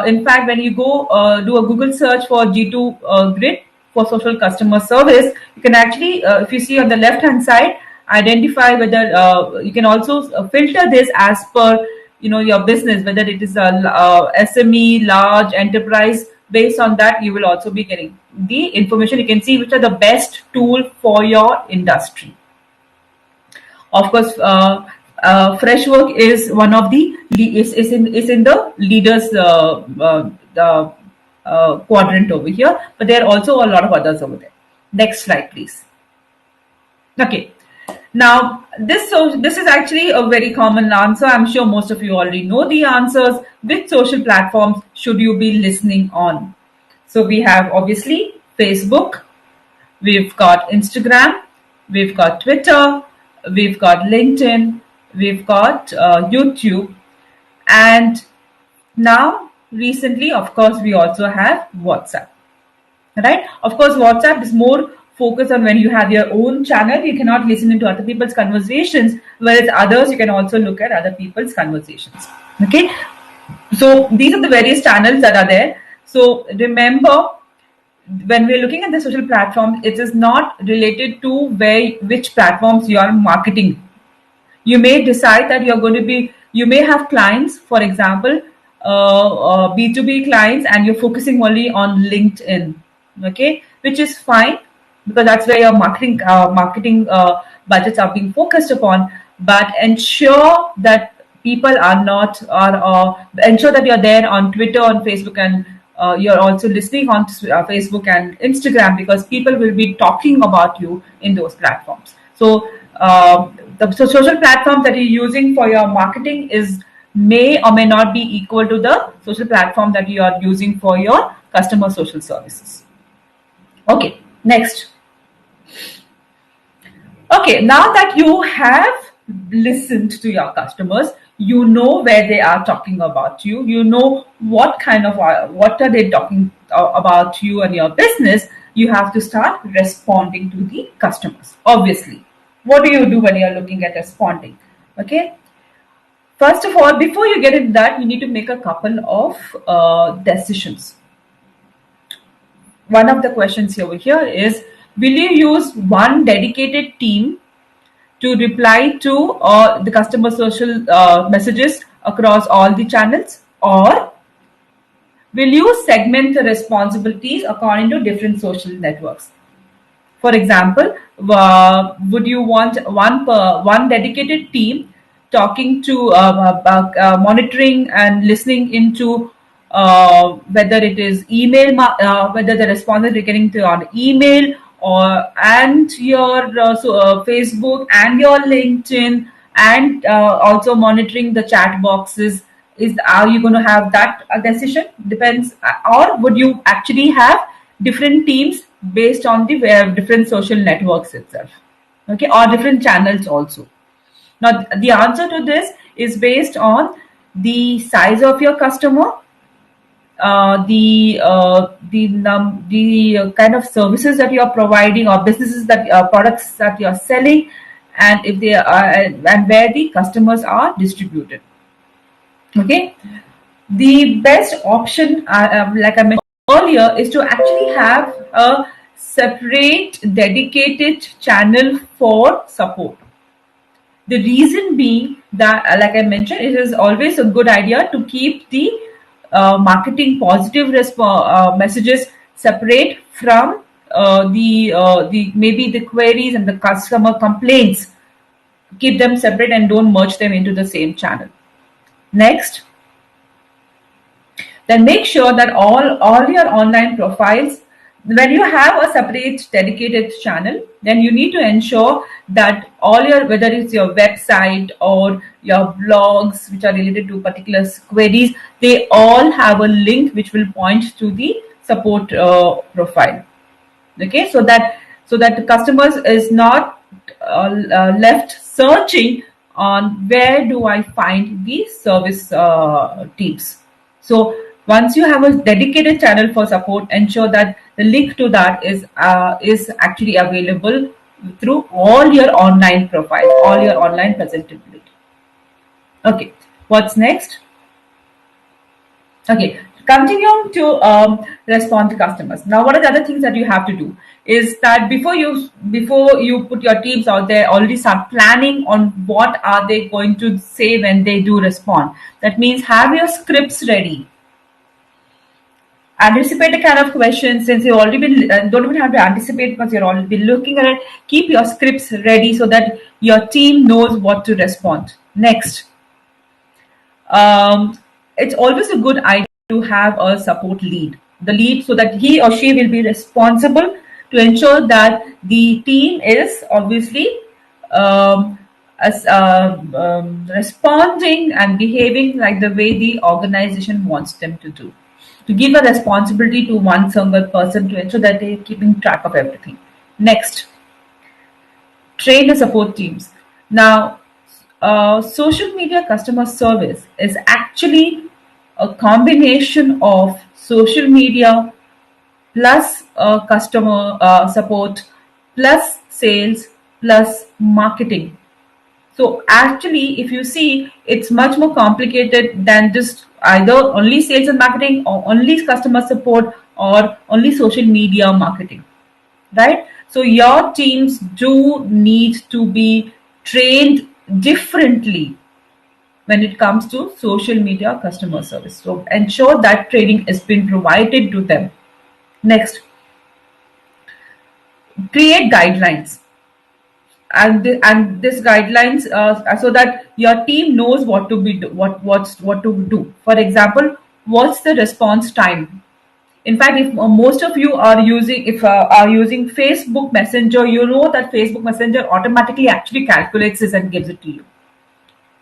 in fact, when you go do a Google search for G2 Grid for social customer service, you can actually, if you see on the left hand side, identify whether you can also filter this as per your business, whether it is a SME, large enterprise. Based on that, you will also be getting the information. You can see which are the best tool for your industry. Of course, Freshwork is one of the is in the leaders quadrant over here, but there are also a lot of others over there. Next slide, please. Okay. Now, this is actually a very common answer. I'm sure most of you already know the answers. Which social platforms should you be listening on? So we have obviously Facebook, we've got Instagram, we've got Twitter, we've got LinkedIn, we've got YouTube, and now recently, of course, we also have WhatsApp. Right? Of course, WhatsApp is more focused on when you have your own channel. You cannot listen into other people's conversations, whereas others you can also look at other people's conversations. Okay, so these are the various channels that are there. So remember, when we're looking at the social platform, it is not related to which platforms you are marketing. You may decide that you may have clients, for example, B2B clients, and you're focusing only on LinkedIn, okay, which is fine because that's where your marketing budgets are being focused upon. But ensure that people are not, or ensure that you're there on Twitter, on Facebook, and you're also listening on Facebook and Instagram, because people will be talking about you in those platforms. So the social platform that you're using for your marketing may or may not be equal to the social platform that you are using for your customer social services. Okay, next. Okay, now that you have listened to your customers, you know where they are talking about you, you know what are they talking about you and your business. You have to start responding to the customers. Obviously, what do you do when you're looking at responding? Okay, first of all, before you get into that, you need to make a couple of decisions. One of the questions over here is, will you use one dedicated team to reply to the customer social messages across all the channels, or will you segment the responsibilities according to different social networks? For example, would you want one dedicated team talking to monitoring and listening into whether it is email, whether the responses are getting to on email, and your Facebook and your LinkedIn, and also monitoring the chat boxes? Are you going to have that decision? Depends. Or would you actually have different teams based on the different social networks itself, okay, or different channels also? Now, the answer to this is based on the size of your customer, the kind of services that you are providing, or businesses that products that you are selling, and if they are, and where the customers are distributed. Okay, the best option, like I mentioned earlier, is to actually have a separate dedicated channel for support. The reason being that, like I mentioned, it is always a good idea to keep the marketing positive messages separate from the maybe the queries and the customer complaints. Keep them separate and don't merge them into the same channel. Next, then make sure that all your online profiles, when you have a separate dedicated channel, then you need to ensure that all your, whether it's your website or your blogs which are related to particular queries, they all have a link which will point to the support profile. Okay, so that the customers is not left searching on where do I find the service teams. So once you have a dedicated channel for support, ensure that the link to that is actually available through all your online profile, all your online presentability. Okay, what's next? Okay, continuing to respond to customers. Now, what are the other things that you have to do? Is that before you put your teams out there, already start planning on what are they going to say when they do respond. That means have your scripts ready. Anticipate the kind of questions, since you've already been don't even have to anticipate because you're already been looking at it. Keep your scripts ready so that your team knows what to respond. Next, it's always a good idea to have a support lead. The lead, so that he or she will be responsible to ensure that the team is obviously um, responding and behaving like the way the organization wants them to do. To give a responsibility to one single person to ensure that they're keeping track of everything. Next, train the support teams. Now, social media customer service is actually a combination of social media plus customer support plus sales plus marketing. So actually, if you see, it's much more complicated than just either only sales and marketing or only customer support or only social media marketing, right? So your teams do need to be trained differently when it comes to social media customer service. So ensure that training has been provided to them. Next, create guidelines, and this guidelines so that your team knows what to be what to do. For example, what's the response time? In fact, if most of you are using Facebook Messenger, you know that Facebook Messenger automatically actually calculates this and gives it to you.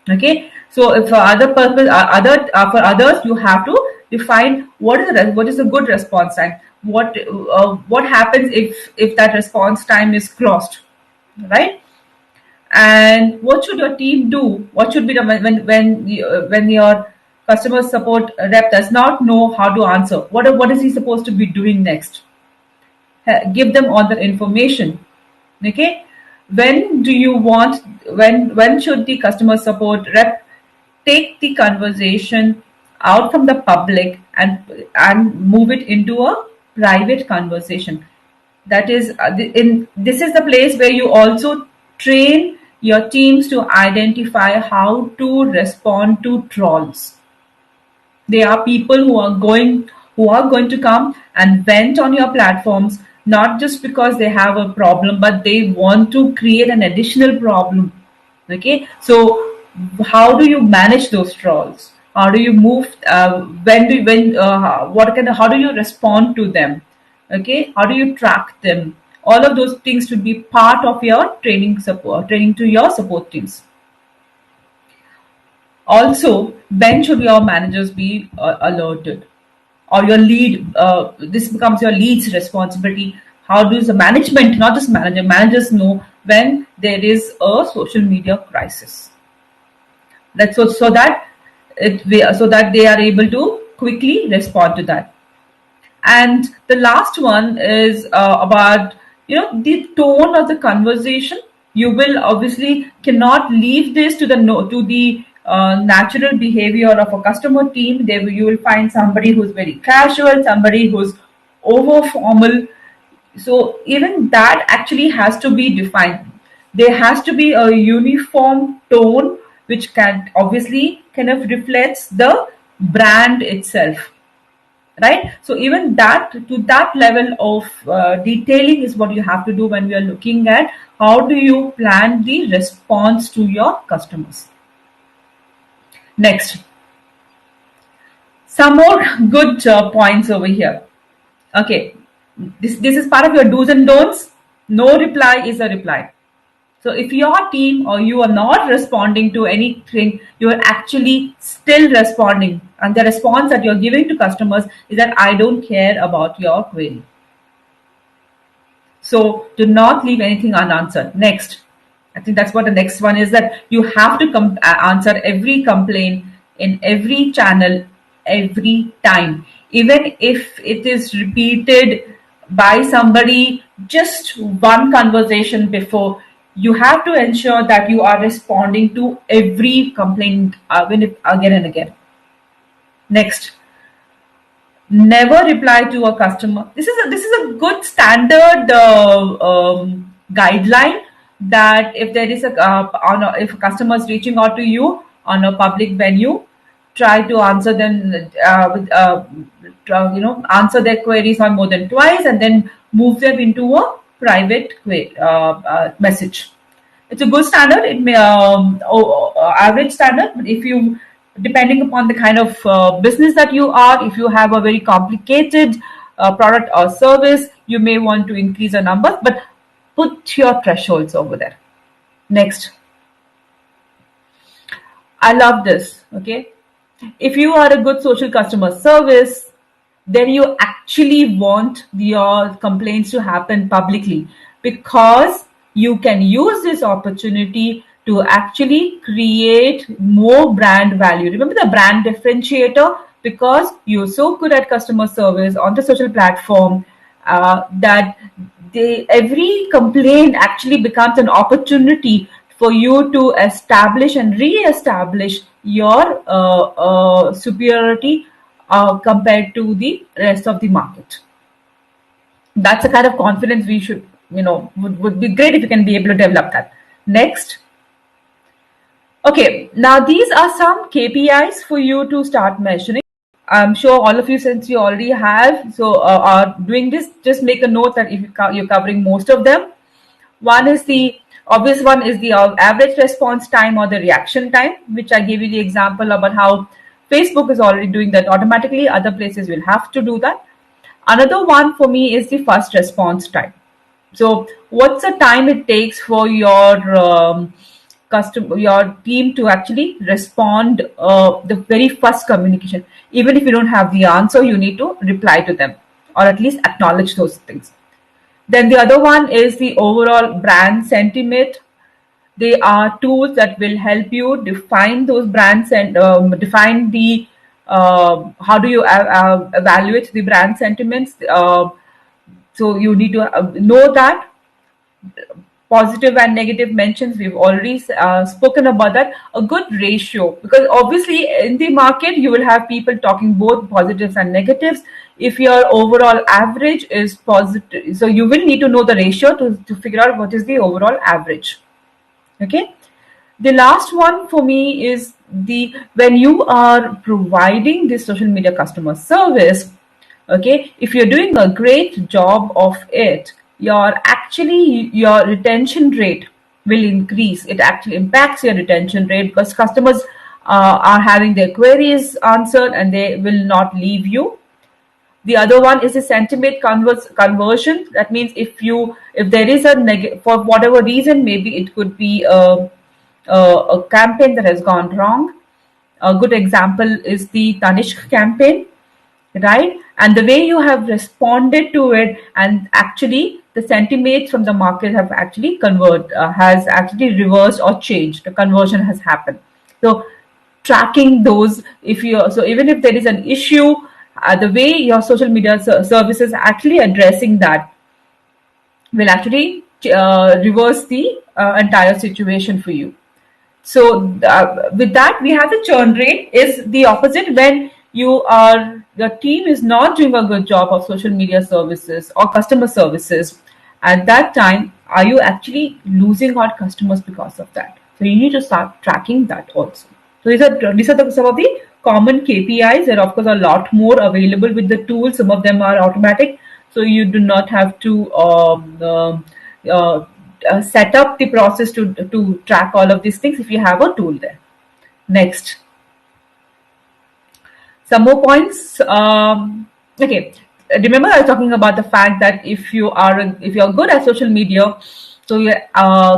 Okay, so if for other purpose, for others, you have to define what is a good response time. What happens if that response time is crossed, right? And what should your team do? What should be the when your customer support rep does not know how to answer? What is he supposed to be doing next? Give them all the information. Okay, when do you want when should the customer support rep take the conversation out from the public and move it into a private conversation? That is in this is the place where you also train your teams to identify how to respond to trolls. They are people who are going to come and vent on your platforms, not just because they have a problem, but they want to create an additional problem. Okay, so how do you manage those trolls? How do you move? When what kind of how do you respond to them? Okay, how do you track them? All of those things should be part of your training to your support teams. Also, when should your managers be alerted? Or your lead, this becomes your lead's responsibility. How does the management, not just managers know when there is a social media crisis? That's so that so that they are able to quickly respond to that. And the last one is about the tone of the conversation. You will obviously cannot leave this to the no to the natural behavior of a customer team. You will find somebody who's very casual, somebody who's over formal. So even that actually has to be defined. There has to be a uniform tone which can obviously kind of reflects the brand itself, right? So even that to that level of detailing is what you have to do when we are looking at how do you plan the response to your customers. Next, some more good points over here. Okay, this is part of your do's and don'ts. No reply is a reply. So if your team or you are not responding to anything, you are actually still responding. And the response that you're giving to customers is that I don't care about your query. So do not leave anything unanswered. Next, I think that's what the next one is, that you have to answer every complaint in every channel every time. Even if it is repeated by somebody just one conversation before. You have to ensure that you are responding to every complaint again and again. Next, never reply to a customer. This is a good standard guideline, that if there is if a customer is reaching out to you on a public venue, try to answer them answer their queries on more than twice, and then move them into a private message. It's a good standard. It may average standard, but if you, depending upon the kind of business that you are, if you have a very complicated product or service, you may want to increase the numbers, but put your thresholds over there. Next, I love this. Okay, if you are a good social customer service, then you actually want your complaints to happen publicly, because you can use this opportunity to actually create more brand value. Remember the brand differentiator, because you're so good at customer service on the social platform, that every complaint actually becomes an opportunity for you to establish and re-establish your superiority compared to the rest of the market. That's the kind of confidence we should, would be great if you can be able to develop that. Next. Okay, now these are some KPIs for you to start measuring. I'm sure all of you, since you already have, so are doing this, just make a note that if you're covering most of them. One is the obvious one is the average response time or the reaction time, which I gave you the example about how Facebook is already doing that automatically. Other places will have to do that. Another one for me is the first response time. So what's the time it takes for your your team to actually respond the very first communication? Even if you don't have the answer, you need to reply to them, or at least acknowledge those things. Then the other one is the overall brand sentiment. They are tools that will help you define those brands and define the how do you evaluate the brand sentiments. So you need to know that. Positive and negative mentions, we've already spoken about that. A good ratio, because obviously in the market you will have people talking both positives and negatives. If your overall average is positive, so you will need to know the ratio to figure out what is the overall average. Okay, the last one for me is the when you are providing this social media customer service. Okay, if you're doing a great job of it, your retention rate will increase. It actually impacts your retention rate, because customers are having their queries answered and they will not leave you. The other one is the sentiment conversion. That means if there is for whatever reason, maybe it could be a campaign that has gone wrong. A good example is the Tanishq campaign, right? And the way you have responded to it, and actually the sentiments from the market have actually has actually reversed or changed. The conversion has happened. So tracking those, even if there is an issue, the way your social media services actually addressing that will actually reverse the entire situation for you. So with that, we have the churn rate is the opposite. When your team is not doing a good job of social media services or customer services, at that time, are you actually losing out customers because of that? So you need to start tracking that also. So these are some of the common KPIs. There are of course a lot more available with the tools. Some of them are automatic, so you do not have to set up the process to track all of these things if you have a tool there. Next, some more points. Okay, remember I was talking about the fact that if you're good at social media, so your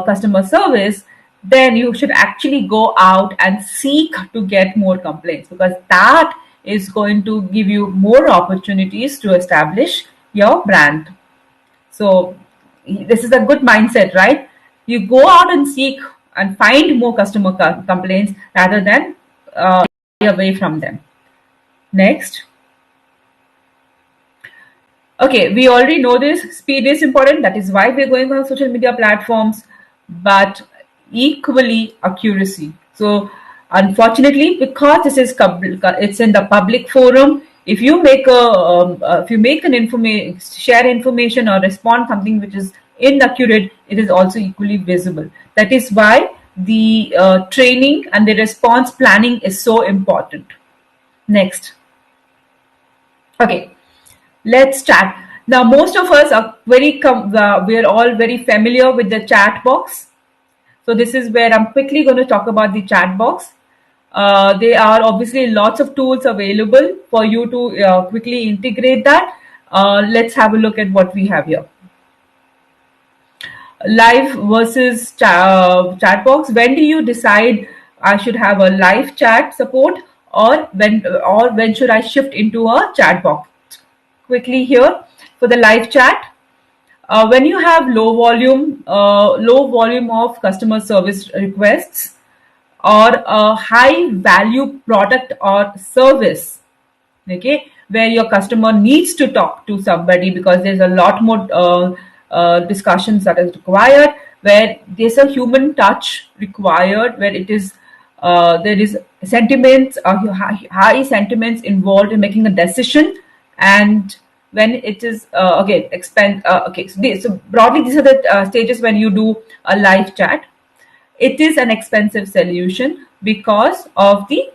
customer service, then you should actually go out and seek to get more complaints, because that is going to give you more opportunities to establish your brand. So this is a good mindset, right? You go out and seek and find more customer complaints rather than away from them. Next. Okay, we already know this. Speed is important. That is why we're going on social media platforms, but equally accuracy. So, unfortunately, because this is it's in the public forum. If you make an information, share information or respond something which is inaccurate, it is also equally visible. That is why the training and the response planning is so important. Next. Okay, let's chat. Now, most of us are we are all very familiar with the chat box. So this is where I'm quickly going to talk about the chat box. There are obviously lots of tools available for you to quickly integrate that. Let's have a look at what we have here. Live versus chat box. When do you decide I should have a live chat support, or when should I shift into a chat box? Quickly here for the live chat. When you have low volume of customer service requests or a high value product or service, okay, where your customer needs to talk to somebody because there's a lot more discussions that is required, where there's a human touch required, where it is there is sentiments, high sentiments involved in making a decision. And when it is so broadly these are the stages when you do a live chat. It is an expensive solution because of the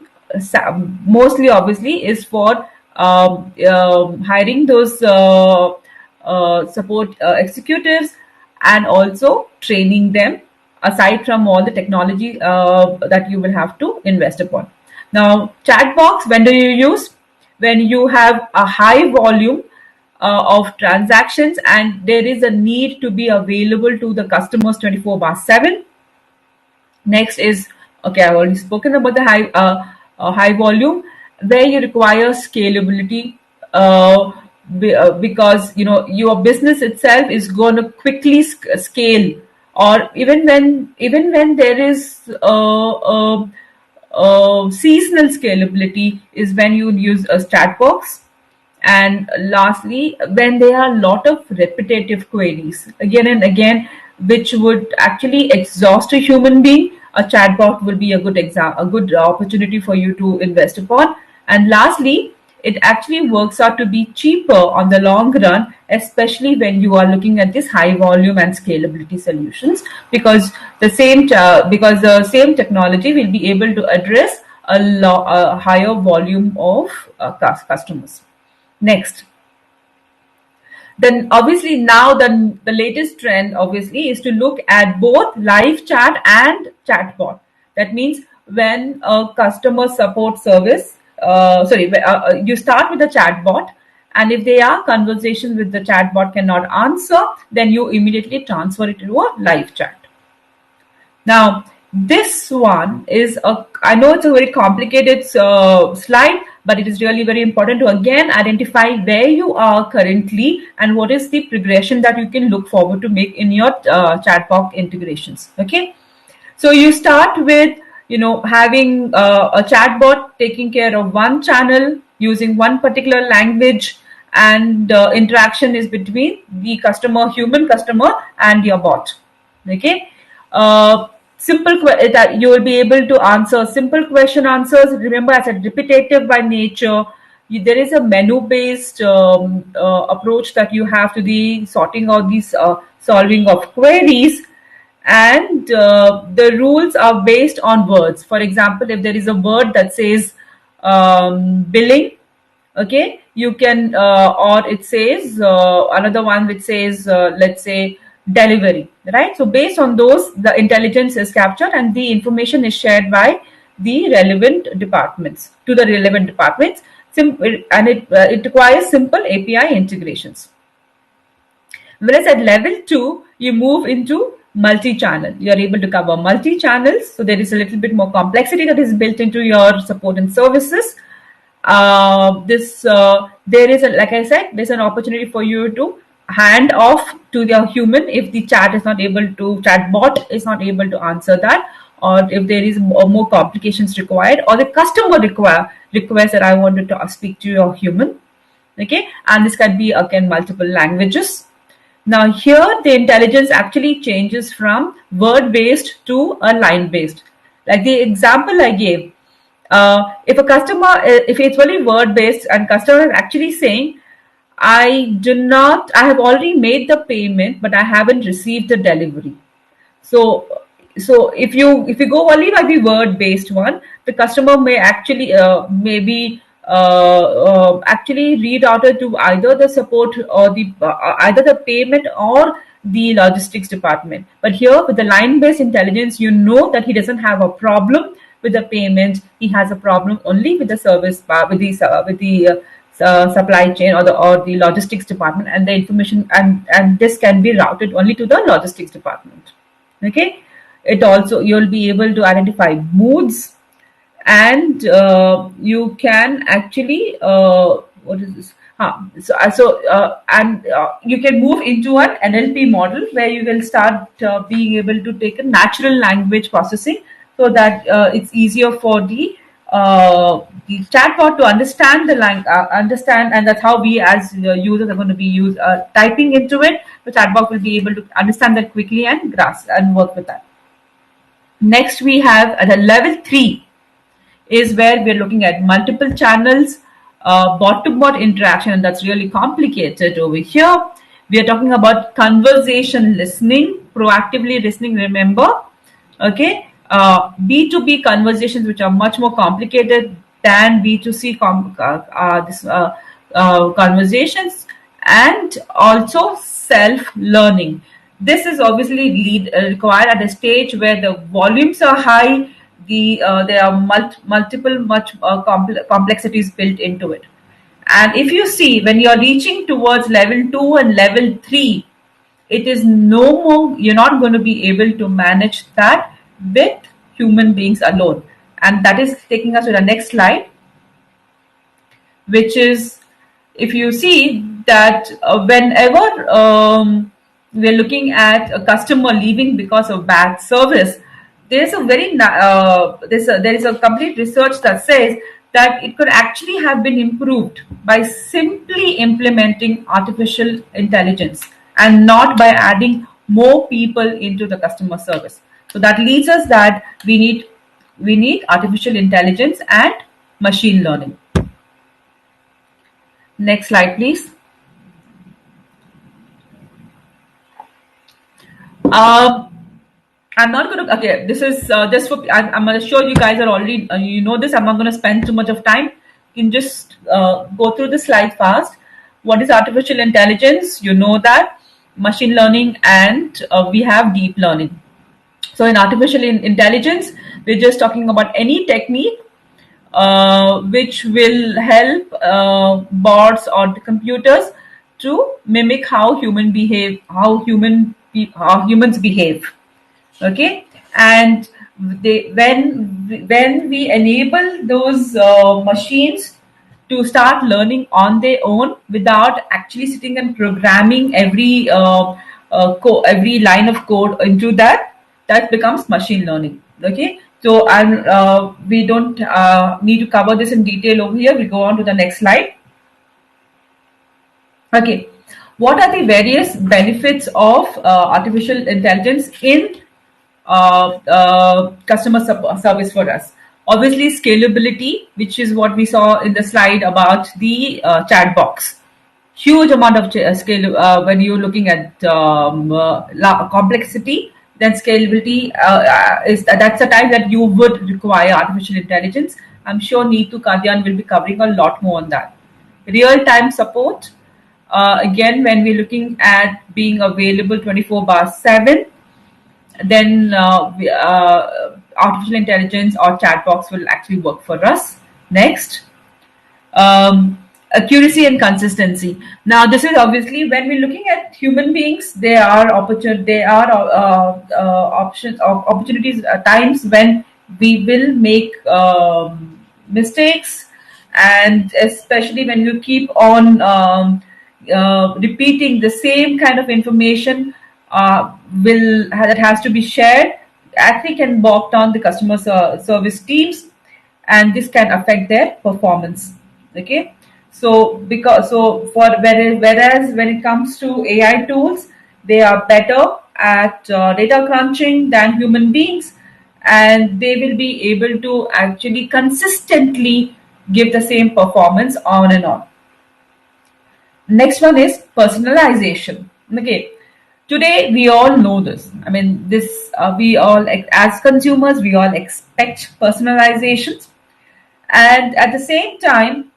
mostly obviously is for hiring those support executives, and also training them, aside from all the technology that you will have to invest upon. Now, chat box, when do you use? When you have a high volume of transactions and there is a need to be available to the customers 24/7. Next is, okay, I've already spoken about the high volume, where you require scalability, because your business itself is going to quickly scale, or even when there is seasonal scalability is when you use a chat box. And lastly, when there are a lot of repetitive queries again and again, which would actually exhaust a human being, a chatbot will be a good opportunity for you to invest upon. And lastly, it actually works out to be cheaper on the long run, especially when you are looking at this high volume and scalability solutions, because the same technology will be able to address a higher volume of customers. Next, then obviously now the latest trend obviously is to look at both live chat and chatbot. That means when a customer support service, you start with a chatbot, and if they are conversations with the chatbot cannot answer, then you immediately transfer it to a live chat. Now, this one is I know it's a very complicated slide, but it is really very important to again identify where you are currently and what is the progression that you can look forward to make in your chatbot integrations. Okay. So you start with, having a chatbot taking care of one channel using one particular language, and interaction is between the human customer, and your bot. Okay. That you will be able to answer simple question answers. Remember, as a repetitive by nature, there is a menu based approach that you have to the sorting of these solving of queries, and the rules are based on words. For example, if there is a word that says billing, okay, you can or it says another one which says let's say delivery, right? So based on those, the intelligence is captured and the information is shared by the relevant departments to the relevant departments. And it requires simple API integrations. Whereas at level 2, you move into multi-channel. You are able to cover multi-channels. So there is a little bit more complexity that is built into your support and services. There is like I said, there's an opportunity for you to hand off to the human if the chatbot is not able to answer that, or if there is more complications required, or the customer requests that I wanted to speak to your human. Okay, and this can be again multiple languages. Now here the intelligence actually changes from word based to a line based. Like the example I gave, if a customer, if it's only word based and customer is actually saying, I have already made the payment, but I haven't received the delivery. So, if you go only by the word based one, the customer may actually maybe actually reroute it to either the support or the either the payment or the logistics department. But here with the line based intelligence, you know that he doesn't have a problem with the payment. He has a problem only with the service with the supply chain or the logistics department, and the information and this can be routed only to the logistics department. Okay, it also, you'll be able to identify moods, and you can actually what is this and you can move into an NLP model where you will start being able to take a natural language processing, so that it's easier for the chatbot to understand the language, understand, and that's how we as users are going to be typing into it. The chatbot will be able to understand that quickly and grasp and work with that. Next, we have at a level 3 is where we're looking at multiple channels, bot to bot interaction, and that's really complicated over here. We are talking about conversation listening, proactively listening, remember. Okay, B2B conversations, which are much more complicated than B2C conversations, and also self-learning. This is obviously required at a stage where the volumes are high, there are multiple much complexities built into it. And if you see, when you're reaching towards level 2 and level 3, it is no more, you're not going to be able to manage that with human beings alone. And that is taking us to the next slide, which is, if you see that whenever we're looking at a customer leaving because of bad service, there's a there is a complete research that says that it could actually have been improved by simply implementing artificial intelligence and not by adding more people into the customer service. So that leads us that we need artificial intelligence and machine learning. Next slide, please. I'm not going to, okay, this is just for, I'm sure you guys are already, you know this, I'm not going to spend too much of time. You can just go through the slide fast. What is artificial intelligence? You know that. Machine learning, and we have deep learning. So in artificial intelligence, we're just talking about any technique which will help bots or the computers to mimic how humans behave. Okay, and when we enable those machines to start learning on their own without actually sitting and programming every line of code into that becomes machine learning. Okay, so we don't need to cover this in detail over here. We go on to the next slide. Okay, what are the various benefits of artificial intelligence in customer service for us? Obviously, scalability, which is what we saw in the slide about the chat box. Huge amount of scale when you're looking at complexity. Then scalability that's the time that you would require artificial intelligence. I'm sure Neetu Kadyan will be covering a lot more on that. Real-time support. Again, when we're looking at being available 24/7, then artificial intelligence or chat box will actually work for us. Next, accuracy and consistency. Now, this is obviously when we're looking at human beings. There are opportunities, times when we will make mistakes, and especially when you keep on repeating the same kind of information that has to be shared, actually can bog down the customer service teams, and this can affect their performance. Okay, Whereas when it comes to AI tools, they are better at data crunching than human beings, and they will be able to actually consistently give the same performance on and on. Next one is personalization. Okay, today we all know this. I mean, this we all, as consumers, we all expect personalizations, and at the same time,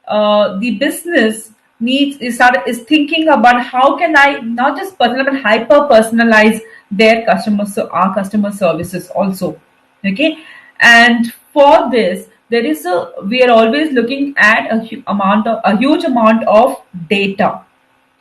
the business is thinking about how can I not just personal but hyper personalize their our customer services also. Okay, and for this there is a we are always looking at a huge amount of data.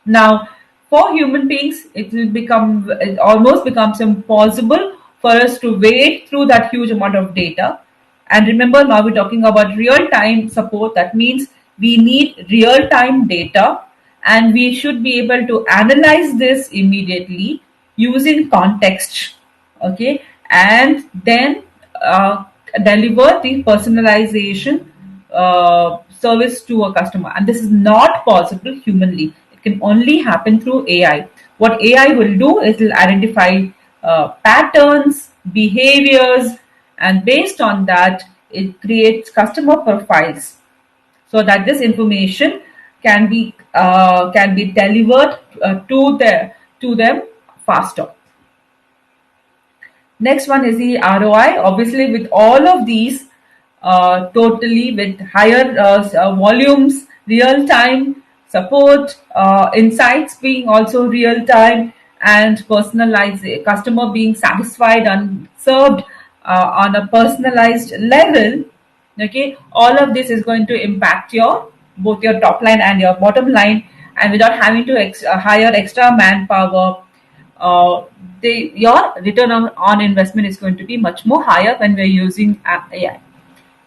Now, for human beings, it almost becomes impossible for us to wade through that huge amount of data. And remember, now we're talking about real time support. That means we need real time data, and we should be able to analyze this immediately using context. Okay, and then deliver the personalization service to a customer. And this is not possible humanly. It can only happen through AI. What AI will do is it will identify patterns, behaviors, and based on that, it creates customer profiles so that this information can be delivered to them faster. Next one is the ROI. Obviously, with all of these, totally with higher volumes, real time support, insights being also real time, and personalized customer being satisfied and served on a personalized level. Okay, all of this is going to impact your both your top line and your bottom line, and without having to hire extra manpower, uh, your return on investment is going to be much more higher when we're using AI.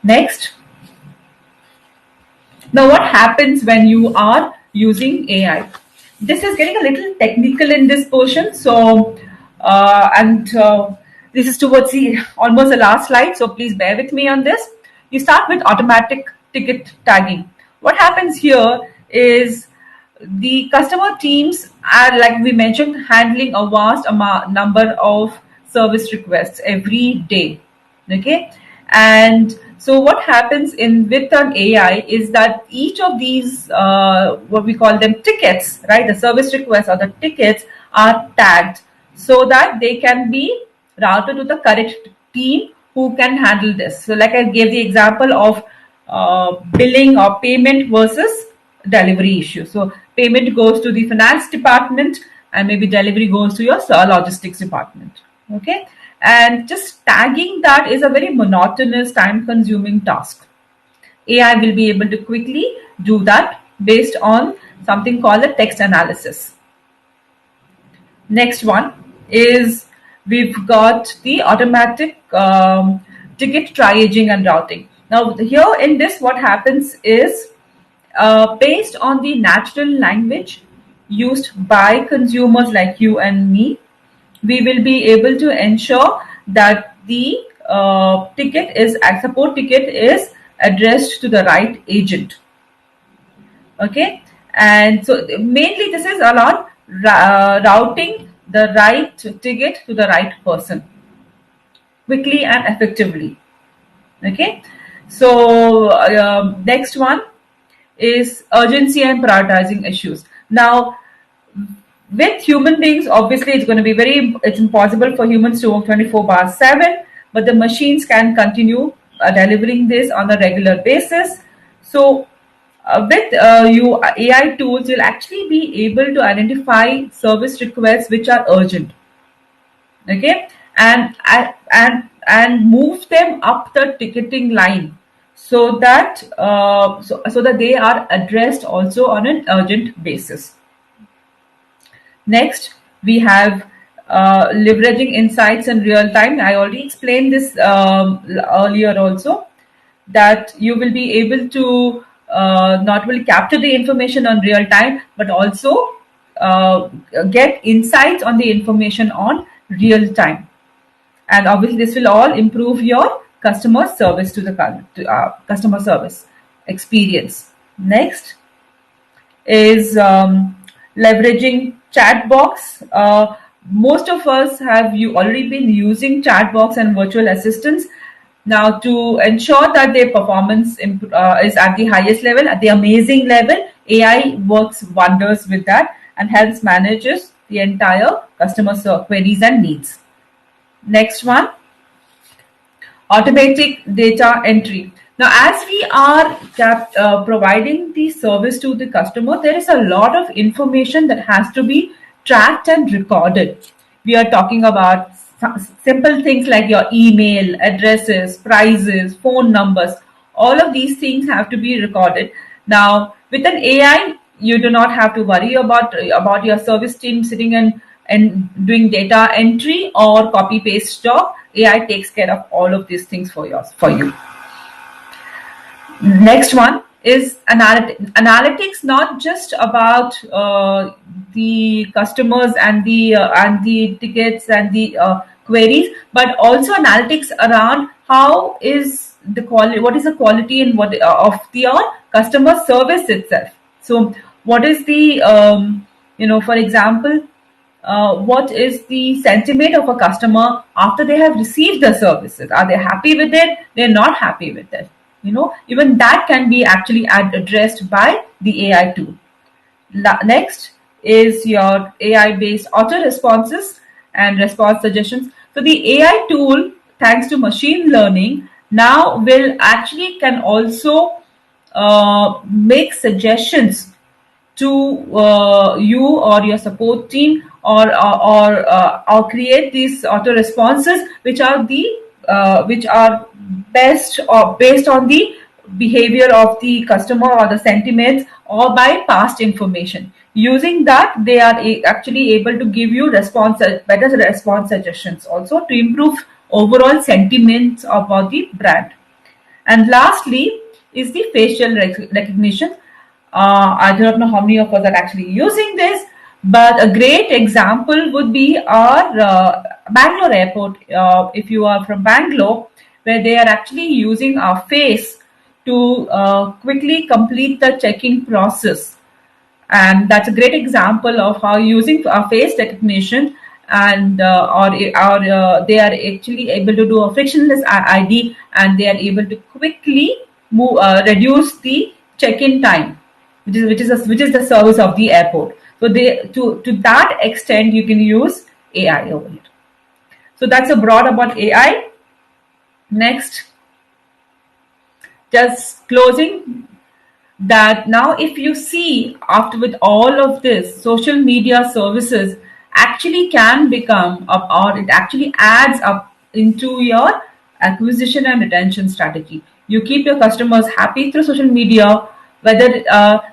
Next, now what happens when you are using AI? This is getting a little technical in this portion, so and this is towards the almost the last slide, so please bear with me on this. You start with automatic ticket tagging. What happens here is the customer teams are, like we mentioned, handling a vast number of service requests every day. Okay, and so what happens in with an AI is that each of these what we call them tickets, right, the service requests or the tickets are tagged so that they can be routed to the correct team who can handle this. So like I gave the example of billing or payment versus delivery issue. So payment goes to the finance department, and maybe delivery goes to your logistics department. Okay, and just tagging that is a very monotonous, time consuming task. AI will be able to quickly do that based on something called a text analysis. Next one is we've got the automatic ticket triaging and routing. Now here in this, what happens is based on the natural language used by consumers like you and me, we will be able to ensure that the support ticket is addressed to the right agent. Okay, and so mainly this is around routing the right ticket to the right person quickly and effectively. Okay, so next one is urgency and prioritizing issues. Now, with human beings, obviously it's going to be it's impossible for humans to work 24/7, but the machines can continue delivering this on a regular basis. So with you AI tools, you'll actually be able to identify service requests which are urgent. Okay, and move them up the ticketing line so that so that they are addressed also on an urgent basis. Next, we have leveraging insights in real time. I already explained this earlier also, that you will be able to not only capture the information on real time, but also get insights on the information on real time. And obviously, this will all improve your customer service to the customer service experience. Next, is leveraging chat box. Most of us have you already been using chat box and virtual assistants. Now, to ensure that their performance is at the highest level, at the amazing level, AI works wonders with that and helps manages the entire customer queries and needs. Next one, automatic data entry. Now, as we are providing the service to the customer, there is a lot of information that has to be tracked and recorded. We are talking about simple things like your email, addresses, prices, phone numbers. All of these things have to be recorded. Now, with an AI, you do not have to worry about your service team sitting and doing data entry or copy paste job. AI takes care of all of these things for you. Next one is analytics, not just about the customers and the tickets and the queries, but also analytics around how is the quality, what is the quality and what of the customer service itself. So what is the for example, what is the sentiment of a customer after they have received the services? Are they happy with it? They're not happy with it. Even that can be actually addressed by the AI tool. Next is your AI based auto responses and response suggestions. So the AI tool, thanks to machine learning, now will actually can also make suggestions to you or your support team, or create these auto responses which are best or based on the behavior of the customer or the sentiments or by past information. Using that, they are actually able to give you better response suggestions also to improve overall sentiments about the brand. And lastly is the facial recognition. I do not know how many of us are actually using this, but a great example would be our Bangalore airport. If you are from Bangalore, where they are actually using our face to quickly complete the check-in process. And that's a great example of how using face recognition and they are actually able to do a frictionless ID, and they are able to quickly reduce the check-in time, which is the service of the airport. So they to that extent you can use AI over it. So that's a broad about AI. Next, just closing, that now if you see, after with all of this, social media services actually can become up, or it actually adds up into your acquisition and retention strategy. You keep your customers happy through social media, whether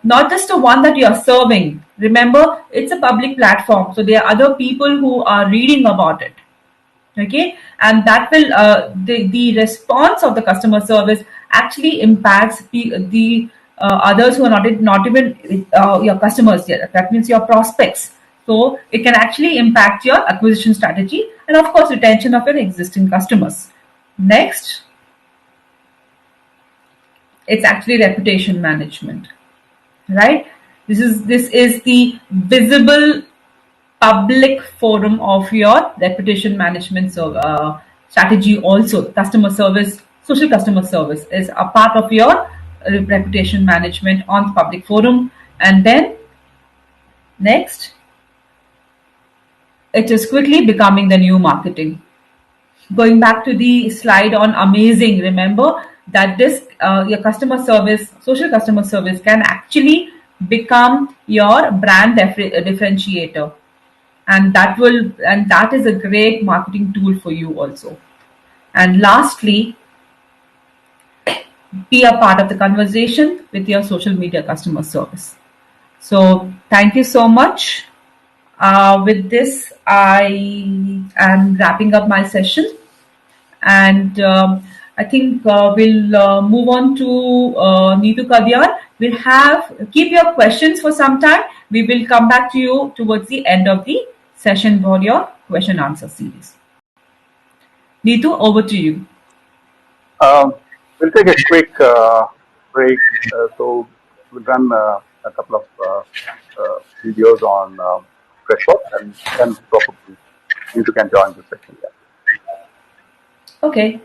not just the one that you are serving. Remember, it's a public platform, so there are other people who are reading about it. Okay, and that will the response of the customer service actually impacts the others who are not even your customers yet. That means your prospects. So it can actually impact your acquisition strategy and of course retention of your existing customers. Next, it's actually reputation management, right? This is the visible public forum of your reputation management strategy. Also, customer service, social customer service is a part of your reputation management on the public forum. And then next, it is quickly becoming the new marketing. Going back to the slide on amazing, remember that this your customer service, social customer service, can actually become your brand differentiator, and that is a great marketing tool for you also. And lastly, be a part of the conversation with your social media customer service. So thank you so much. With this, I am wrapping up my session, and I think we'll move on to Neetu Kavyar. We'll keep your questions for some time. We will come back to you towards the end of the session for your question answer series. Neetu, over to you. We'll take a quick break. So we'll run a couple of videos on Freshworks, and then probably Neetu can join the session. Yeah. Okay.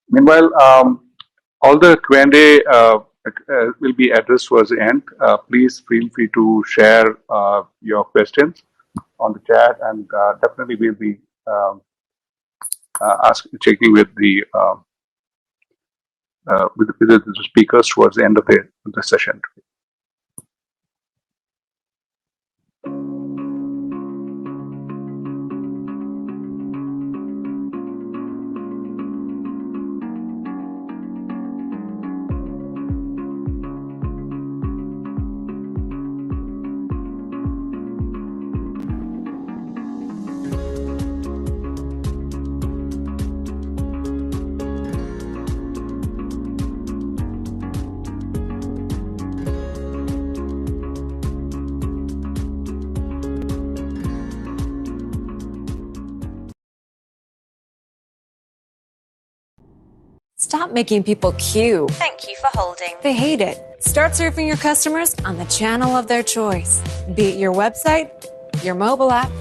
Meanwhile, all the Q&A will be addressed towards the end. Please feel free to share your questions on the chat, and definitely we'll be checking with the speakers towards the end of the session. Stop making people queue. Thank you for holding. They hate it. Start serving your customers on the channel of their choice, be it your website, your mobile app,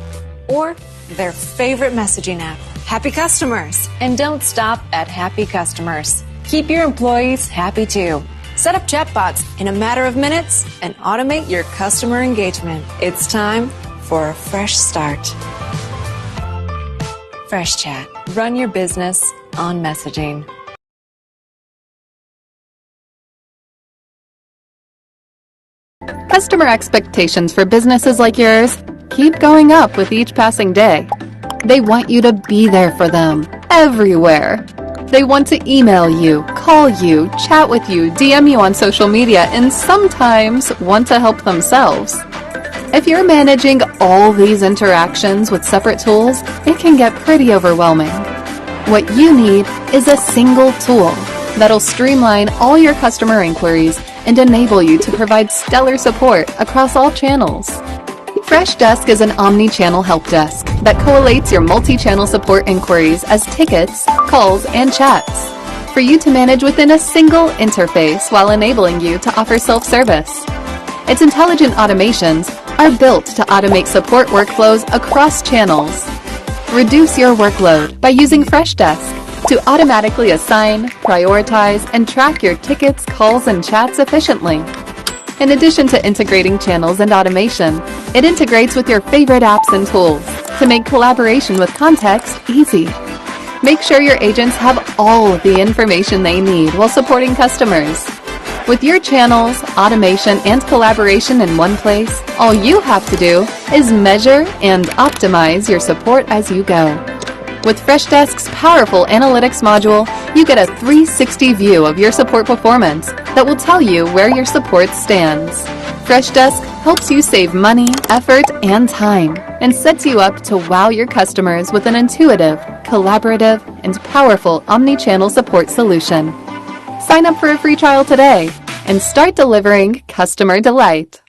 or their favorite messaging app. Happy customers. And don't stop at happy customers. Keep your employees happy too. Set up chatbots in a matter of minutes and automate your customer engagement. It's time for a fresh start. Fresh Chat. Run your business on messaging. Customer expectations for businesses like yours keep going up with each passing day. They want you to be there for them, everywhere. They want to email you, call you, chat with you, DM you on social media, and sometimes want to help themselves. If you're managing all these interactions with separate tools, it can get pretty overwhelming. What you need is a single tool that'll streamline all your customer inquiries and enable you to provide stellar support across all channels. Freshdesk is an omni-channel help desk that collates your multi-channel support inquiries as tickets, calls, and chats for you to manage within a single interface while enabling you to offer self-service. Its intelligent automations are built to automate support workflows across channels. Reduce your workload by using Freshdesk to automatically assign, prioritize, and track your tickets, calls, and chats efficiently. In addition to integrating channels and automation, it integrates with your favorite apps and tools to make collaboration with context easy. Make sure your agents have all of the information they need while supporting customers. With your channels, automation, and collaboration in one place, all you have to do is measure and optimize your support as you go. With Freshdesk's powerful analytics module, you get a 360 view of your support performance that will tell you where your support stands. Freshdesk helps you save money, effort, and time, and sets you up to wow your customers with an intuitive, collaborative, and powerful omni-channel support solution. Sign up for a free trial today and start delivering customer delight.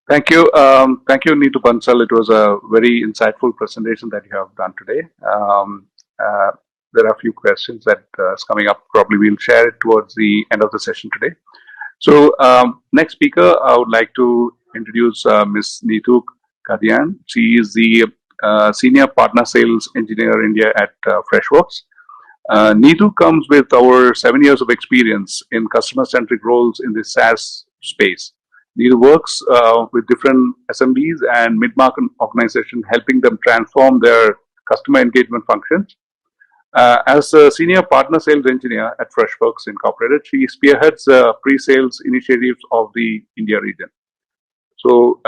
Thank you. Thank you, Neetu Bansal. It was a very insightful presentation that you have done today. There are a few questions that is coming up. Probably we'll share it towards the end of the session today. So next speaker, I would like to introduce Ms. Neetu Kadian. She is the Senior Partner Sales Engineer India at Freshworks. Neetu comes with over 7 years of experience in customer-centric roles in the SaaS space. Neetu works with different SMBs and mid-market organizations, helping them transform their customer engagement functions. As a Senior Partner Sales Engineer at Freshworks Incorporated, she spearheads pre-sales initiatives of the India region. So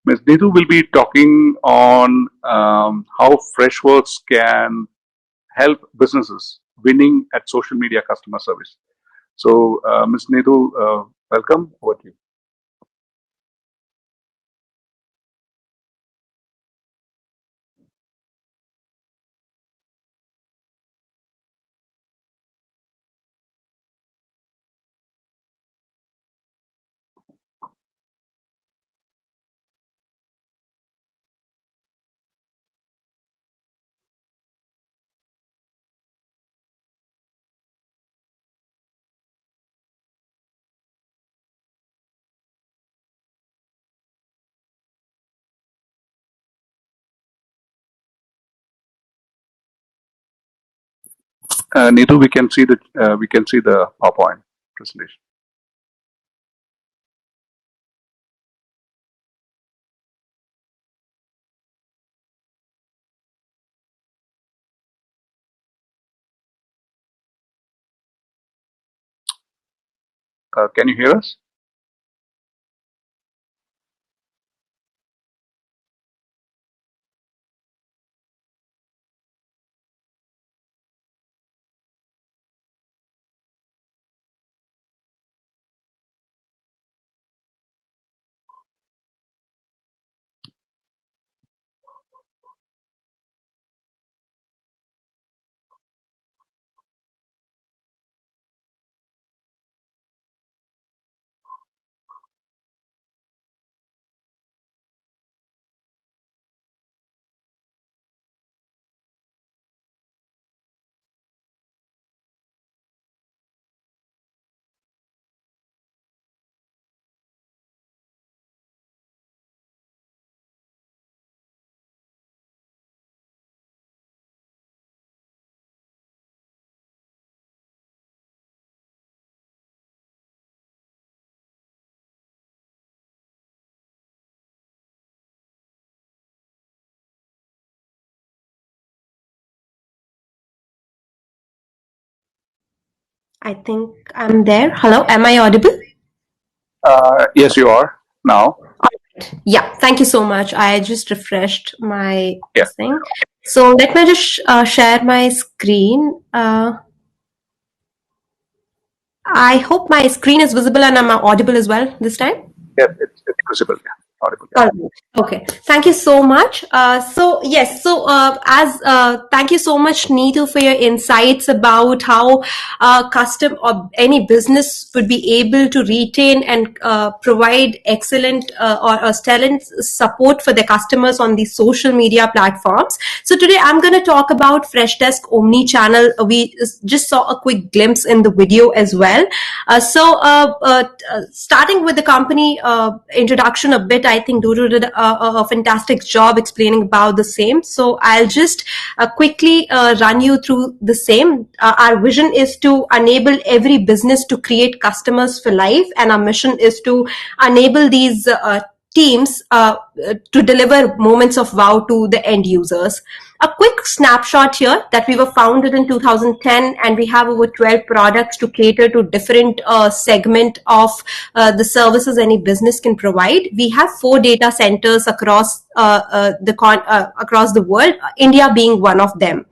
Ms. Neetu will be talking on how Freshworks can help businesses winning at social media customer service. So Ms. Neetu, welcome. Over to you. Neetu, we can see the PowerPoint presentation. Can you hear us? I think I'm there. Hello, am I audible? Yes, you are now. Yeah, thank you so much. I just refreshed my Yeah. thing. So let me just share my screen. I hope my screen is visible and I'm audible as well this time. Yes, it's visible. Yeah. Audible. All right. Okay. Thank you so much. Thank you so much, Neetu, for your insights about how custom or any business would be able to retain and provide excellent or talent support for their customers on these social media platforms. So today I'm going to talk about Freshdesk Omni-channel. We just saw a quick glimpse in the video as well. Starting with the company introduction a bit, I think Dodo did a fantastic job explaining about the same. So I'll just quickly run you through the same. Our vision is to enable every business to create customers for life, and our mission is to enable these teams to deliver moments of wow to the end users. A quick snapshot here that we were founded in 2010, and we have over 12 products to cater to different segment of the services any business can provide. We have 4 data centers across across the world, India being one of them.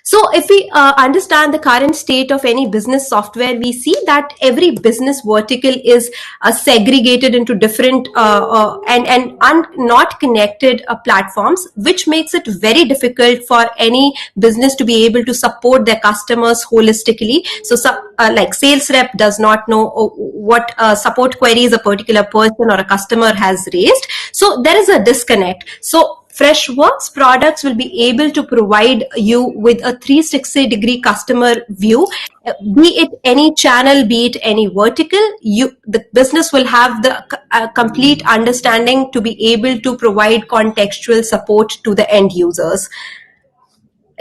So if we understand the current state of any business software, we see that every business vertical is segregated into different and not connected platforms, which makes it very difficult for any business to be able to support their customers holistically. So like sales rep does not know what support queries a particular person or a customer has raised. So there is a disconnect. So Freshworks products will be able to provide you with a 360-degree customer view, be it any channel, be it any vertical. The business will have the complete understanding to be able to provide contextual support to the end users.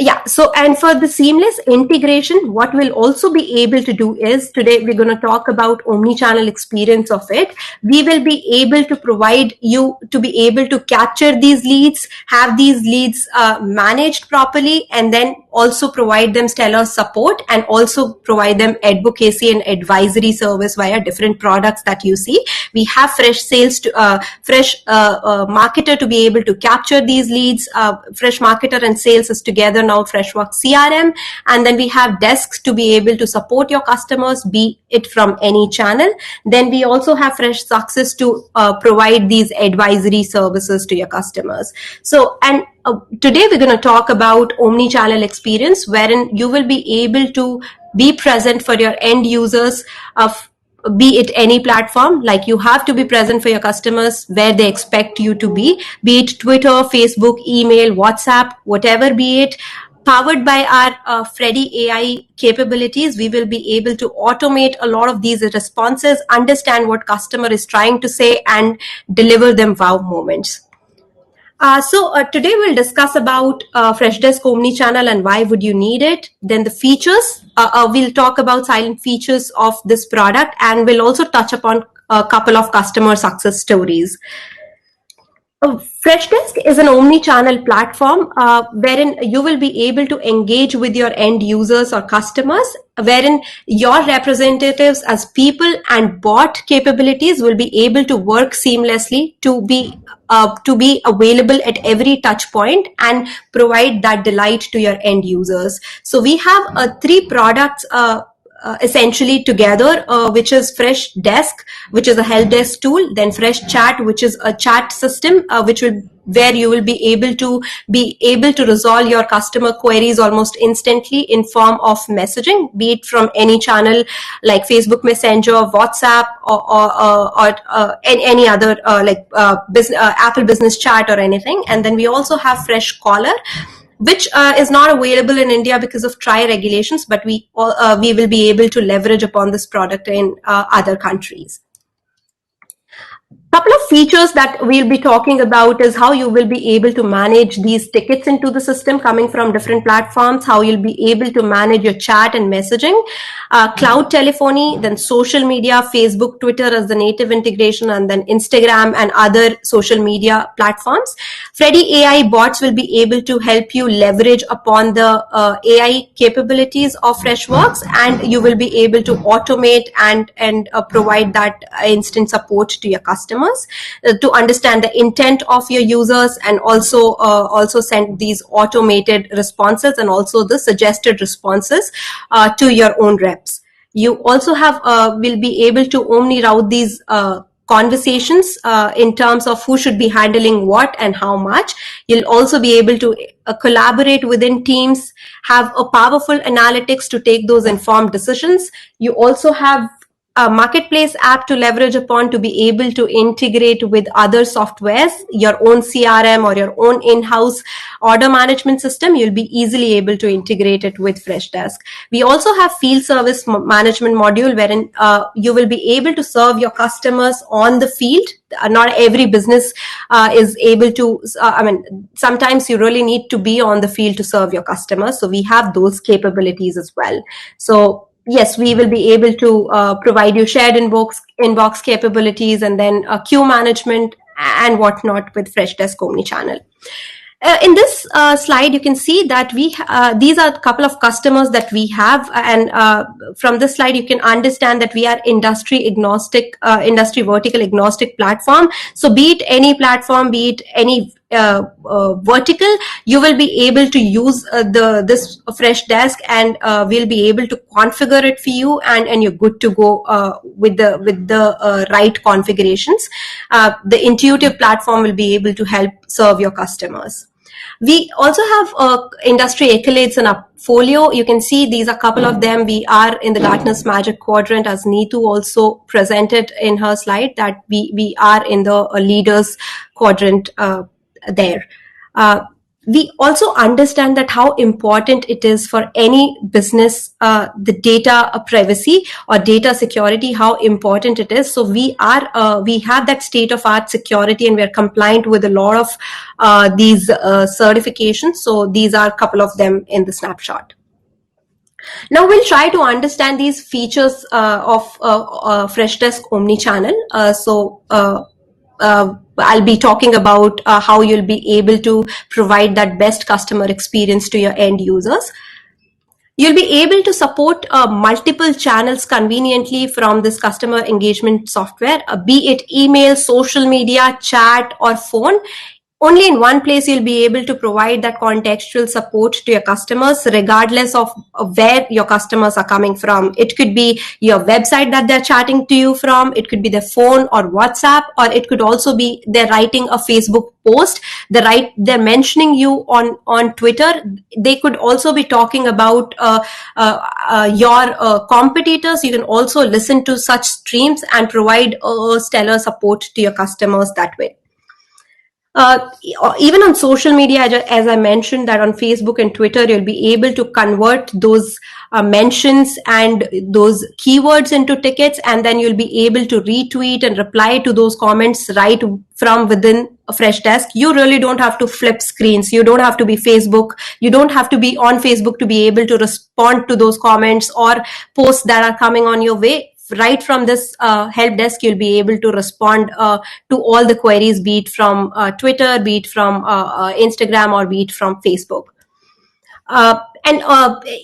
Yeah, so and for the seamless integration, what we'll also be able to do is, today we're going to talk about omni-channel experience of it. We will be able to provide you to be able to capture these leads, have these leads managed properly, and then also provide them stellar support, and also provide them advocacy and advisory service via different products that you see. We have fresh sales to fresh marketer to be able to capture these leads. Fresh marketer and sales is together now Freshworks CRM, and then we have desks to be able to support your customers, be it from any channel. Then we also have Fresh Success to provide these advisory services to your customers. So, and today we're going to talk about omni-channel experience, wherein you will be able to be present for your end users of be it any platform. Like, you have to be present for your customers where they expect you to be it Twitter, Facebook, email, WhatsApp, whatever be it. Powered by our Freddy AI capabilities, we will be able to automate a lot of these responses, understand what customer is trying to say, and deliver them wow moments. So today we'll discuss about Freshdesk Omnichannel and why would you need it. Then the features. We'll talk about silent features of this product, and we'll also touch upon a couple of customer success stories. Freshdesk is an omni-channel platform wherein you will be able to engage with your end users or customers, wherein your representatives as people and bot capabilities will be able to work seamlessly to be available at every touch point and provide that delight to your end users. So we have 3 products essentially together, which is Freshdesk, which is a help desk tool, then Freshchat, which is a chat system, where you will be able to resolve your customer queries almost instantly in form of messaging, be it from any channel like Facebook Messenger, WhatsApp, or any other Apple Business Chat or anything. And then we also have Freshcaller, which is not available in India because of TRAI regulations, but we will be able to leverage upon this product in other countries. Couple of features that we'll be talking about is how you will be able to manage these tickets into the system coming from different platforms, how you'll be able to manage your chat and messaging, cloud telephony, then social media, Facebook, Twitter as the native integration, and then Instagram and other social media platforms. Freddy AI bots will be able to help you leverage upon the AI capabilities of Freshworks, and you will be able to automate and provide that instant support to your customers to understand the intent of your users, and also send these automated responses and also the suggested responses to your own reps. You also will be able to omni route these conversations in terms of who should be handling what and how much. You'll also be able to collaborate within teams, have a powerful analytics to take those informed decisions. You also have a marketplace app to leverage upon to be able to integrate with other softwares, your own CRM or your own in-house order management system. You'll be easily able to integrate it with Freshdesk. We also have field service management module wherein you will be able to serve your customers on the field. Not every business is able to, sometimes you really need to be on the field to serve your customers. So we have those capabilities as well. So yes, we will be able to provide you shared inbox capabilities, and then queue management and whatnot with Freshdesk Omnichannel. In this slide, you can see that these are a couple of customers that we have, and from this slide, you can understand that we are industry vertical agnostic platform. So be it any platform, be it any vertical, you will be able to use this Freshdesk, and we'll be able to configure it for you, and you're good to go with the right configurations. The intuitive platform will be able to help serve your customers. We also have industry accolades in our folio. You can see these are a couple of them. We are in the Gartner's Magic Quadrant, as Neetu also presented in her slide, that we are in the leaders quadrant there. We also understand that how important it is for any business, the data privacy or data security, how important it is. So we have that state-of-art security, and we are compliant with a lot of these certifications. So these are a couple of them in the snapshot. Now we'll try to understand these features of Freshdesk Omnichannel. I'll be talking about how you'll be able to provide that best customer experience to your end users. You'll be able to support multiple channels conveniently from this customer engagement software, be it email, social media, chat, or phone. Only in one place you'll be able to provide that contextual support to your customers, regardless of where your customers are coming from. It could be your website that they're chatting to you from. It could be their phone or WhatsApp, or it could also be they're writing a Facebook post. They're mentioning you on Twitter. They could also be talking about your competitors. You can also listen to such streams and provide stellar support to your customers that way. Even on social media, as I mentioned, that on Facebook and Twitter, you'll be able to convert those mentions and those keywords into tickets, and then you'll be able to retweet and reply to those comments right from within Freshdesk, you really don't have to flip screens. You don't have to be Facebook. You don't have to be on Facebook to be able to respond to those comments or posts that are coming on your way. Right from this help desk, you'll be able to respond to all the queries, be it from Twitter, be it from Instagram, or be it from Facebook. And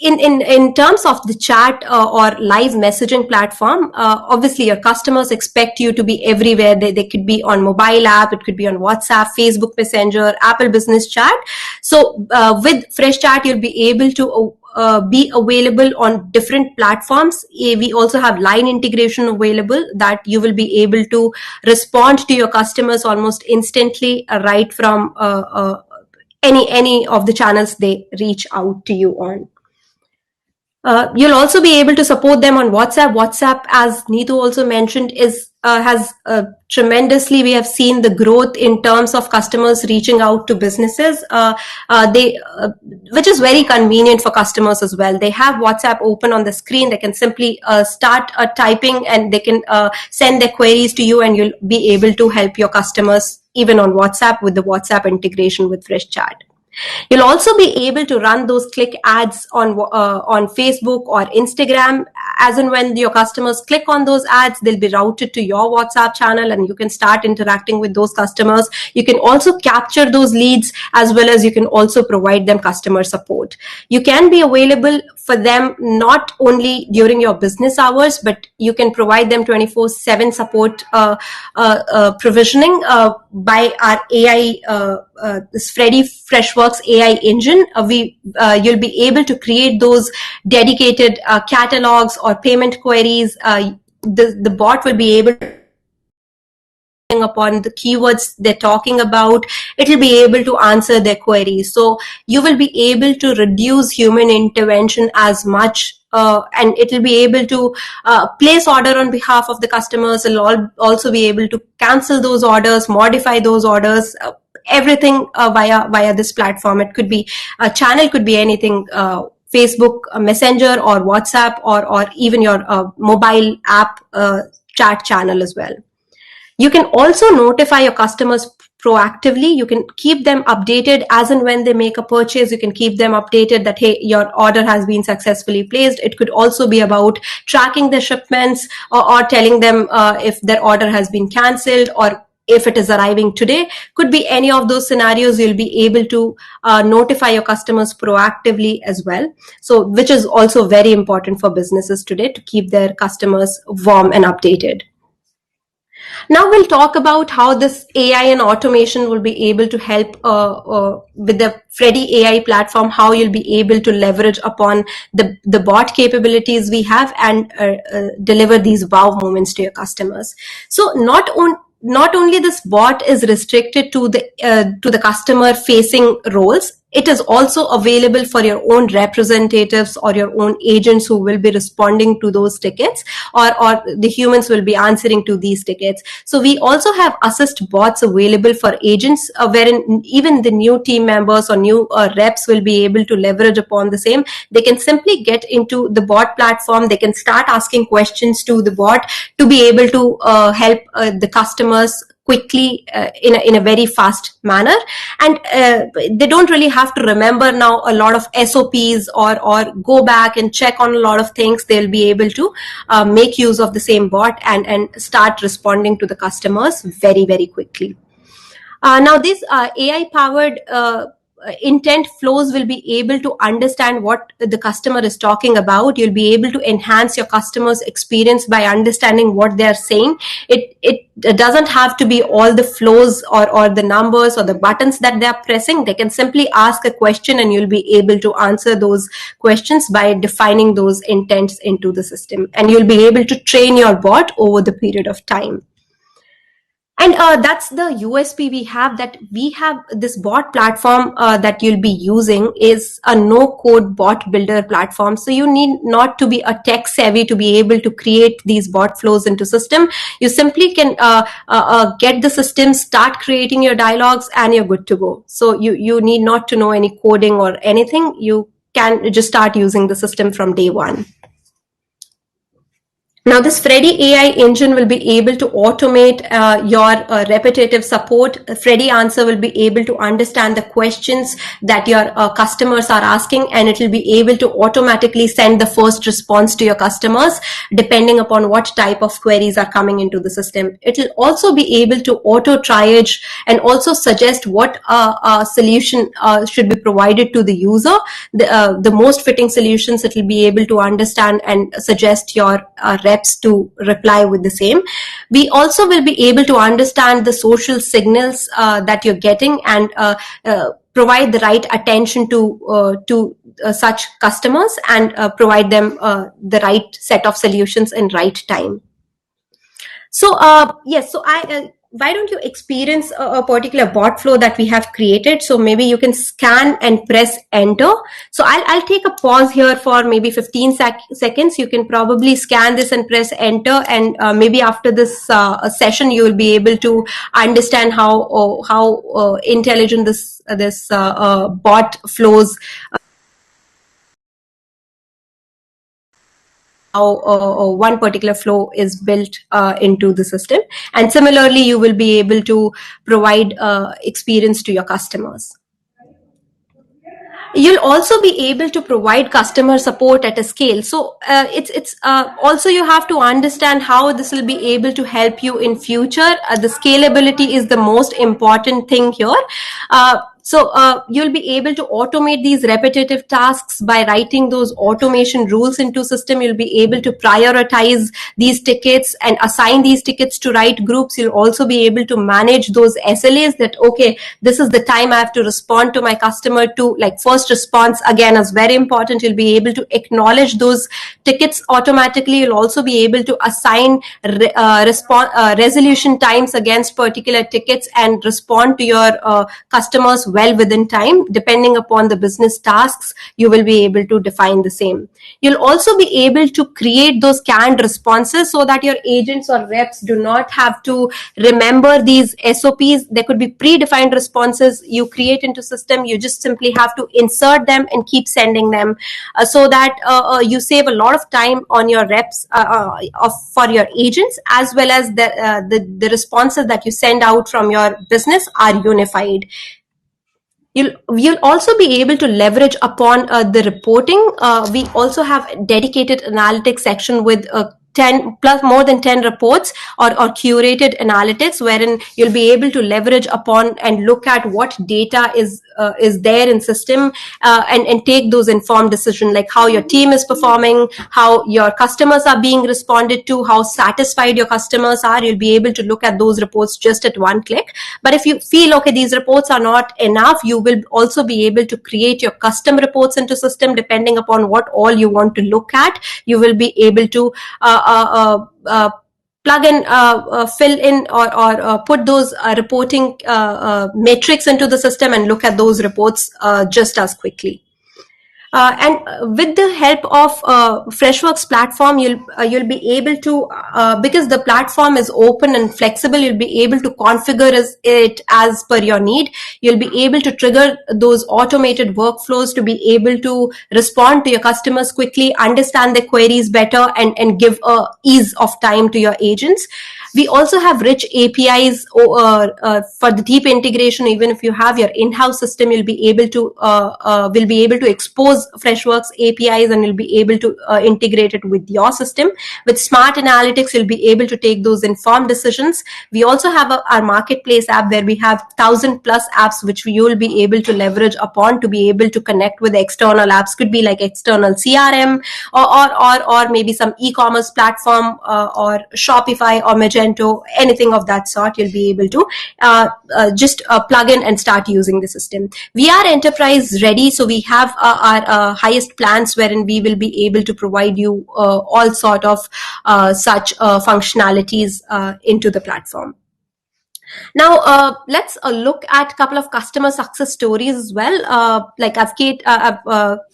in terms of the chat or live messaging platform, obviously your customers expect you to be everywhere. They could be on mobile app, it could be on WhatsApp, Facebook Messenger, Apple Business Chat. So with Fresh Chat, you'll be able to be available on different platforms. We also have line integration available that you will be able to respond to your customers almost instantly right from any of the channels they reach out to you on. You'll also be able to support them on WhatsApp. WhatsApp, as Neetu also mentioned, has tremendously, we have seen the growth in terms of customers reaching out to businesses, which is very convenient for customers as well. They have WhatsApp open on the screen. They can simply start typing and they can send their queries to you, and you'll be able to help your customers even on WhatsApp with the WhatsApp integration with Fresh Chat. You'll also be able to run those click ads on Facebook or Instagram. As and when your customers click on those ads, they'll be routed to your WhatsApp channel, and you can start interacting with those customers. You can also capture those leads, as well as you can also provide them customer support. You can be available for them not only during your business hours, but you can provide them 24/7 support provisioning by our AI, this Freshworks AI engine. You'll be able to create those dedicated catalogs or payment queries. The bot will be able to upon the keywords they're talking about. It will be able to answer their queries. So you will be able to reduce human intervention as much, and it will be able to place order on behalf of the customers. It'll also be able to cancel those orders, modify those orders, everything via this platform. It could be a channel, could be anything, Facebook Messenger or WhatsApp, or even your mobile app chat channel as well. You can also notify your customers proactively. You can keep them updated as and when they make a purchase. You can keep them updated that, hey, your order has been successfully placed. It could also be about tracking the shipments, or telling them if their order has been cancelled, or if it is arriving today. Could be any of those scenarios. You'll be able to notify your customers proactively as well. So, which is also very important for businesses today, to keep their customers warm and updated. Now we'll talk about how this AI and automation will be able to help with the Freddy AI platform, how you'll be able to leverage upon the bot capabilities we have, and deliver these wow moments to your customers. So not only this bot is restricted to the customer facing roles, it is also available for your own representatives or your own agents who will be responding to those tickets, or the humans will be answering to these tickets. So we also have assist bots available for agents, wherein even the new team members or new reps will be able to leverage upon the same. They can simply get into the bot platform. They can start asking questions to the bot to be able to help the customers quickly in a very fast manner, and they don't really have to remember now a lot of SOPs or go back and check on a lot of things. They'll be able to make use of the same bot and start responding to the customers very, very quickly. Now these AI powered intent flows will be able to understand what the customer is talking about. You'll be able to enhance your customer's experience by understanding what they're saying. It doesn't have to be all the flows or the numbers or the buttons that they're pressing. They can simply ask a question, and you'll be able to answer those questions by defining those intents into the system. And you'll be able to train your bot over the period of time. And that's the USP we have, that we have this bot platform that you'll be using is a no-code bot builder platform. So you need not to be a tech savvy to be able to create these bot flows into system. You simply can get the system, start creating your dialogues, and you're good to go. So you need not to know any coding or anything. You can just start using the system from day one. Now, this Freddy AI engine will be able to automate your repetitive support. Freddy Answer will be able to understand the questions that your customers are asking, and it will be able to automatically send the first response to your customers depending upon what type of queries are coming into the system. It will also be able to auto triage and also suggest what solution should be provided to the user. The most fitting solutions it will be able to understand and suggest your reps to reply with the same. We also will be able to understand the social signals that you're getting and provide the right attention to such customers and provide them the right set of solutions in right time. So yes, so why don't you experience a particular bot flow that we have created? So maybe you can scan and press enter. So I'll take a pause here for maybe 15 seconds. You can probably scan this and press enter, and maybe after this session you will be able to understand how intelligent this bot flows. How one particular flow is built into the system, and similarly you will be able to provide experience to your customers. You'll also be able to provide customer support at a scale. So it's also you have to understand how this will be able to help you in future. The scalability is the most important thing here. So you'll be able to automate these repetitive tasks by writing those automation rules into system. You'll be able to prioritize these tickets and assign these tickets to right groups. You'll also be able to manage those SLAs that, okay, this is the time I have to respond to my customer to, like first response again is very important. You'll be able to acknowledge those tickets automatically. You'll also be able to assign resolution times against particular tickets and respond to your customers well within time. Depending upon the business tasks, you will be able to define the same. You'll also be able to create those canned responses so that your agents or reps do not have to remember these SOPs. There could be predefined responses you create into system. You just simply have to insert them and keep sending them so that you save a lot of time on your reps for your agents, as well as the responses that you send out from your business are unified. You'll also be able to leverage upon the reporting. We also have a dedicated analytics section with 10 plus more than 10 reports or curated analytics, wherein you'll be able to leverage upon and look at what data is there in system and take those informed decisions, like how your team is performing, how your customers are being responded to, how satisfied your customers are. You'll be able to look at those reports just at one click. But if you feel, okay, these reports are not enough, you will also be able to create your custom reports into system. Depending upon what all you want to look at, you will be able to plug in, fill in, or put those reporting metrics into the system and look at those reports just as quickly. And with the help of Freshworks platform, you'll be able to, because the platform is open and flexible, you'll be able to configure it as per your need. You'll be able to trigger those automated workflows to be able to respond to your customers quickly, understand their queries better, and give ease of time to your agents. We also have rich APIs for the deep integration. Even if you have your in-house system, you'll be able to expose Freshworks APIs, and you'll be able to integrate it with your system. With smart analytics, you'll be able to take those informed decisions. We also have our marketplace app where we have 1,000+ apps which you will be able to leverage upon to be able to connect with external apps. Could be like external CRM or maybe some e-commerce platform or Shopify or Magento, anything of that sort. You'll be able to just plug in and start using the system. We are enterprise ready, so we have our highest plans wherein we will be able to provide you all sort of such functionalities into the platform. Now, let's look at a couple of customer success stories as well. Like I've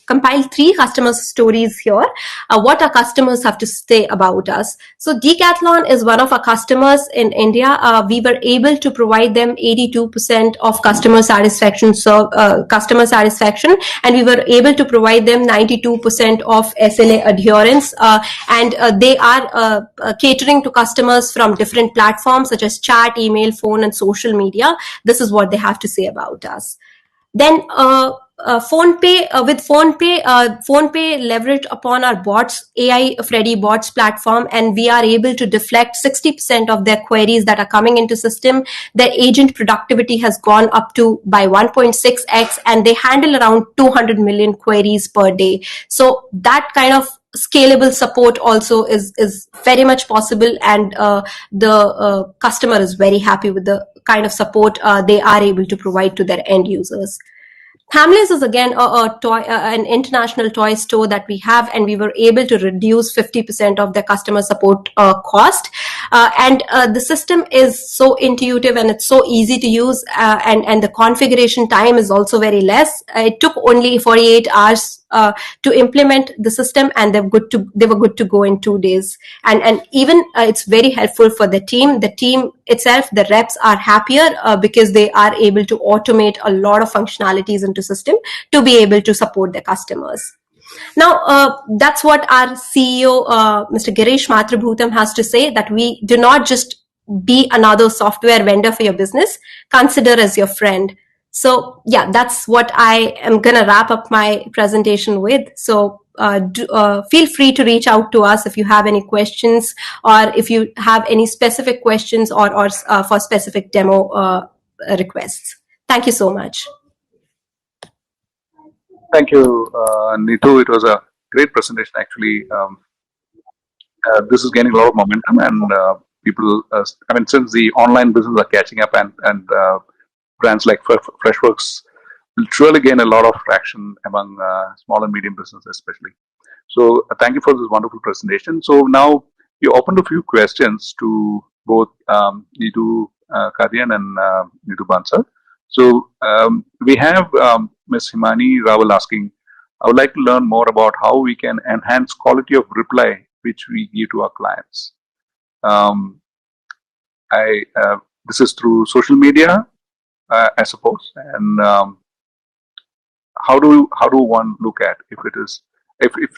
compiled 3 customer stories here. What our customers have to say about us. So Decathlon is one of our customers in India. We were able to provide them 82% of customer satisfaction, and we were able to provide them 92% of SLA adherence. And they are catering to customers from different platforms such as chat, email, phone, and social media. This is what they have to say about us. Then with PhonePay leveraged upon our bots, AI Freddy bots platform, and we are able to deflect 60% of their queries that are coming into system. Their agent productivity has gone up to by 1.6x, and they handle around 200 million queries per day. So that kind of scalable support also is very much possible, and the customer is very happy with the kind of support they are able to provide to their end users. Hamleys is again an international toy store that we have, and we were able to reduce 50% of the customer support cost. And the system is so intuitive and it's so easy to use, and the configuration time is also very less. It took only 48 hours to implement the system, and they were good to go in 2 days. And even it's very helpful for the team. The team itself, the reps are happier because they are able to automate a lot of functionalities into system to be able to support their customers. Now, that's what our CEO, Mr. Girish Matrabhutam, has to say, that we do not just be another software vendor for your business, consider as your friend. So yeah, that's what I am going to wrap up my presentation with. So feel free to reach out to us if you have any questions, or if you have any specific questions or for specific demo requests. Thank you so much. Thank you, Neetu. It was a great presentation, actually. This is gaining a lot of momentum, and people, since the online business are catching up, and brands like Freshworks will surely gain a lot of traction among small and medium business, especially. So thank you for this wonderful presentation. So now we opened a few questions to both Neetu Kadian and Neetu Bansal. So we have Ms. Himani Rawal asking, I would like to learn more about how we can enhance quality of reply which we give to our clients. This is through social media, I suppose. And how do one look at if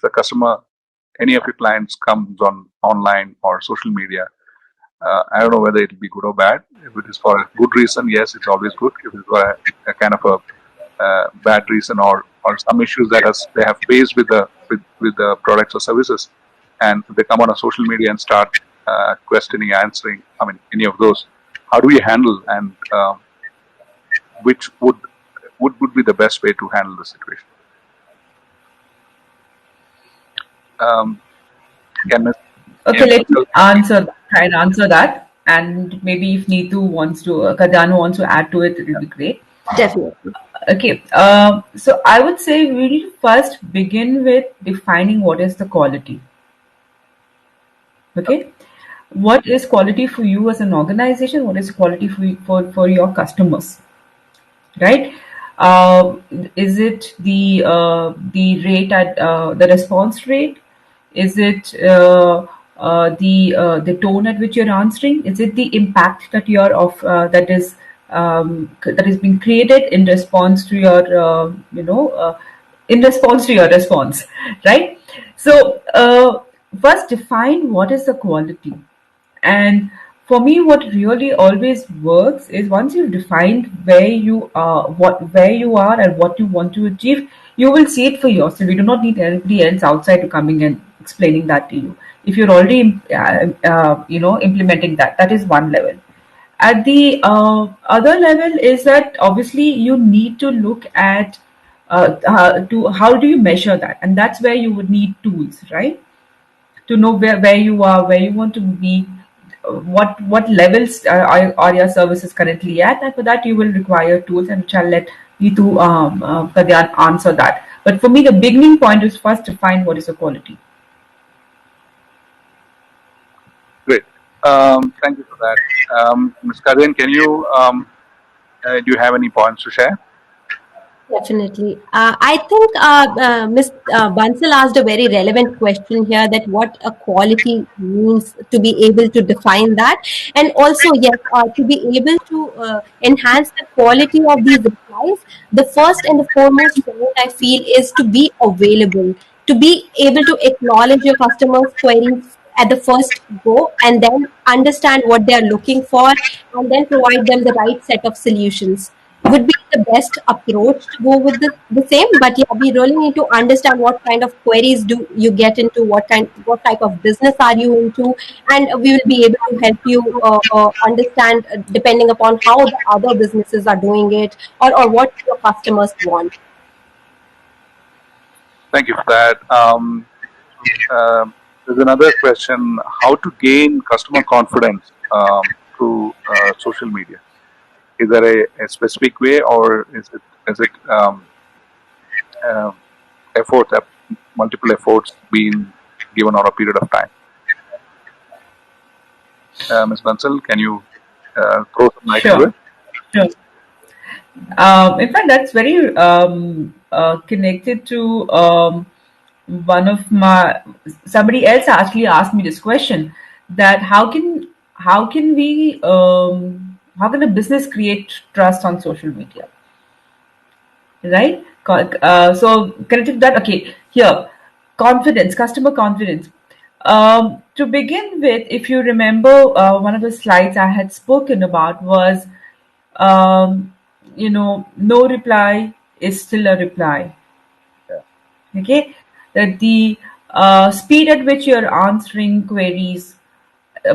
the customer, any of your clients comes on online or social media? I don't know whether it will be good or bad. If it is for a good reason, yes, it's always good. If it's for a kind of a bad reason, or some issues that they have faced with the products or services, and they come on a social media and start questioning, answering, any of those, how do we handle, and which would be the best way to handle the situation? Okay, let me try and answer that, and maybe if Neetu wants to, Kadanu wants to add to it, it will be great. Definitely. Okay, so I would say we need to first begin with defining what is the quality. Okay, what is quality for you as an organization? What is quality for your customers? Right? Is it the rate at the response rate? Is it the tone at which you're answering? Is it the impact that you're of that is being created in response to your response, right? So first define what is the quality. And for me, what really always works is once you've defined where you are and what you want to achieve, you will see it for yourself. You do not need anybody else outside to coming and explaining that to you. If you're already implementing that, that is one level. At the other level is that obviously you need to look at how do you measure that, and that's where you would need tools, right? To know where you are, where you want to be, what levels are your services currently at, and for that you will require tools, and which I'll let Neetu Kadyan answer that. But for me, the beginning point is first to find what is the quality. Great. Thank you for that. Ms. Karin, can you, do you have any points to share? Definitely. I think Ms. Bansal asked a very relevant question here, that what a quality means, to be able to define that. And also, yes, to be able to enhance the quality of these replies, the first and the foremost point I feel is to be available, to be able to acknowledge your customers' queries at the first go, and then understand what they are looking for, and then provide them the right set of solutions would be the best approach to go with the same. But yeah, we really need to understand what kind of queries do you get into, what type of business are you into, and we will be able to help you understand, depending upon how the other businesses are doing it, or what your customers want. Thank you for that. There's another question: how to gain customer confidence through social media? Is there a specific way, or is it uh, effort, multiple efforts being given over a period of time? Ms. Bansal, can you throw some light into Sure, it? sure. In fact, that's very connected to one of my somebody else actually asked me this question, that how can we how can a business create trust on social media, right? So connected to that, okay, here, confidence, customer confidence. To begin with, if you remember, one of the slides I had spoken about was, um, no reply is still a reply. Okay, that the speed at which you're answering queries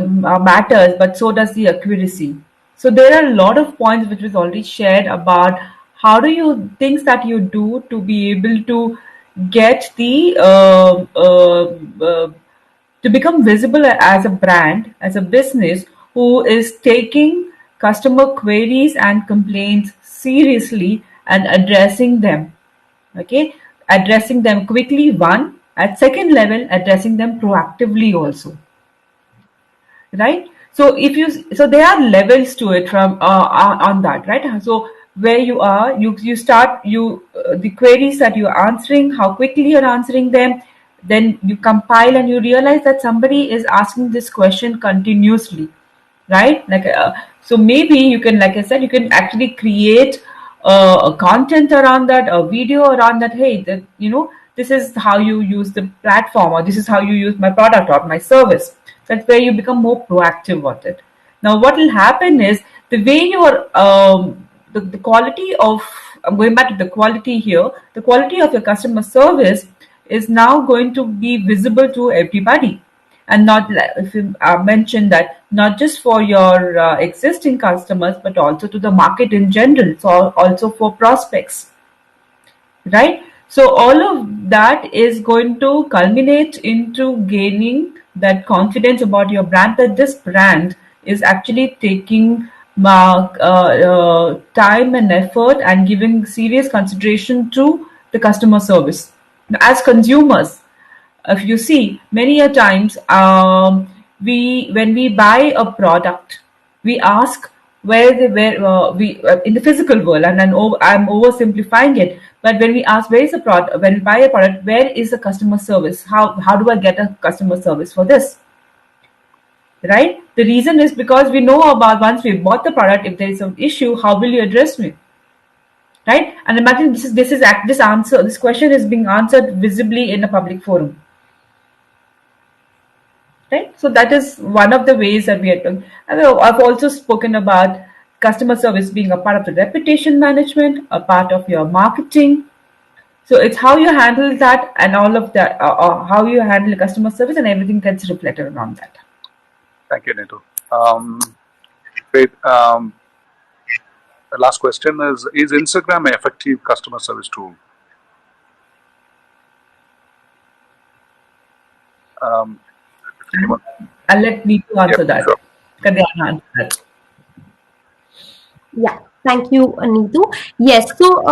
matters, but so does the accuracy. So there are a lot of points which was already shared about how do you things that you do to be able to get the to become visible as a brand, as a business who is taking customer queries and complaints seriously and addressing them. Okay, addressing them quickly, one, at second level, addressing them proactively also, right? So if you, so there are levels to it from on that, right? So where you are, you start, the queries that you're answering, how quickly you're answering them, then you compile and you realize that somebody is asking this question continuously, right? So maybe you can, like I said, you can actually create a content around that, a video around that. Hey, this is how you use the platform, or this is how you use my product or my service. That's where you become more proactive with it. Now what will happen is, the way your the quality of, I'm going back to the quality here, the quality of your customer service is now going to be visible to everybody, and not if you mentioned that, not just for your existing customers, but also to the market in general, so also for prospects, right? So all of that is going to culminate into gaining that confidence about your brand, that this brand is actually taking time and effort and giving serious consideration to the customer service. As consumers, if you see, many a times, we when we buy a product, we ask where we in the physical world, and I'm oversimplifying it, but when we ask where is the product, when we buy a product, where is the customer service, how do I get a customer service for this, right? The reason is because we know about, once we bought the product, if there is an issue, how will you address me, right? And imagine this question is being answered visibly in a public forum, right? So that is one of the ways that we are doing. I've also spoken about customer service being a part of the reputation management, a part of your marketing. So it's how you handle that, and all of that, how you handle customer service, and everything gets reflected around that. Thank you, Neetu. Great. The last question is Instagram an effective customer service tool? If anyone- I'll let Neetu answer Yep, that. sure. Kalyana answer that. Yeah, thank you, Neetu. Yes, so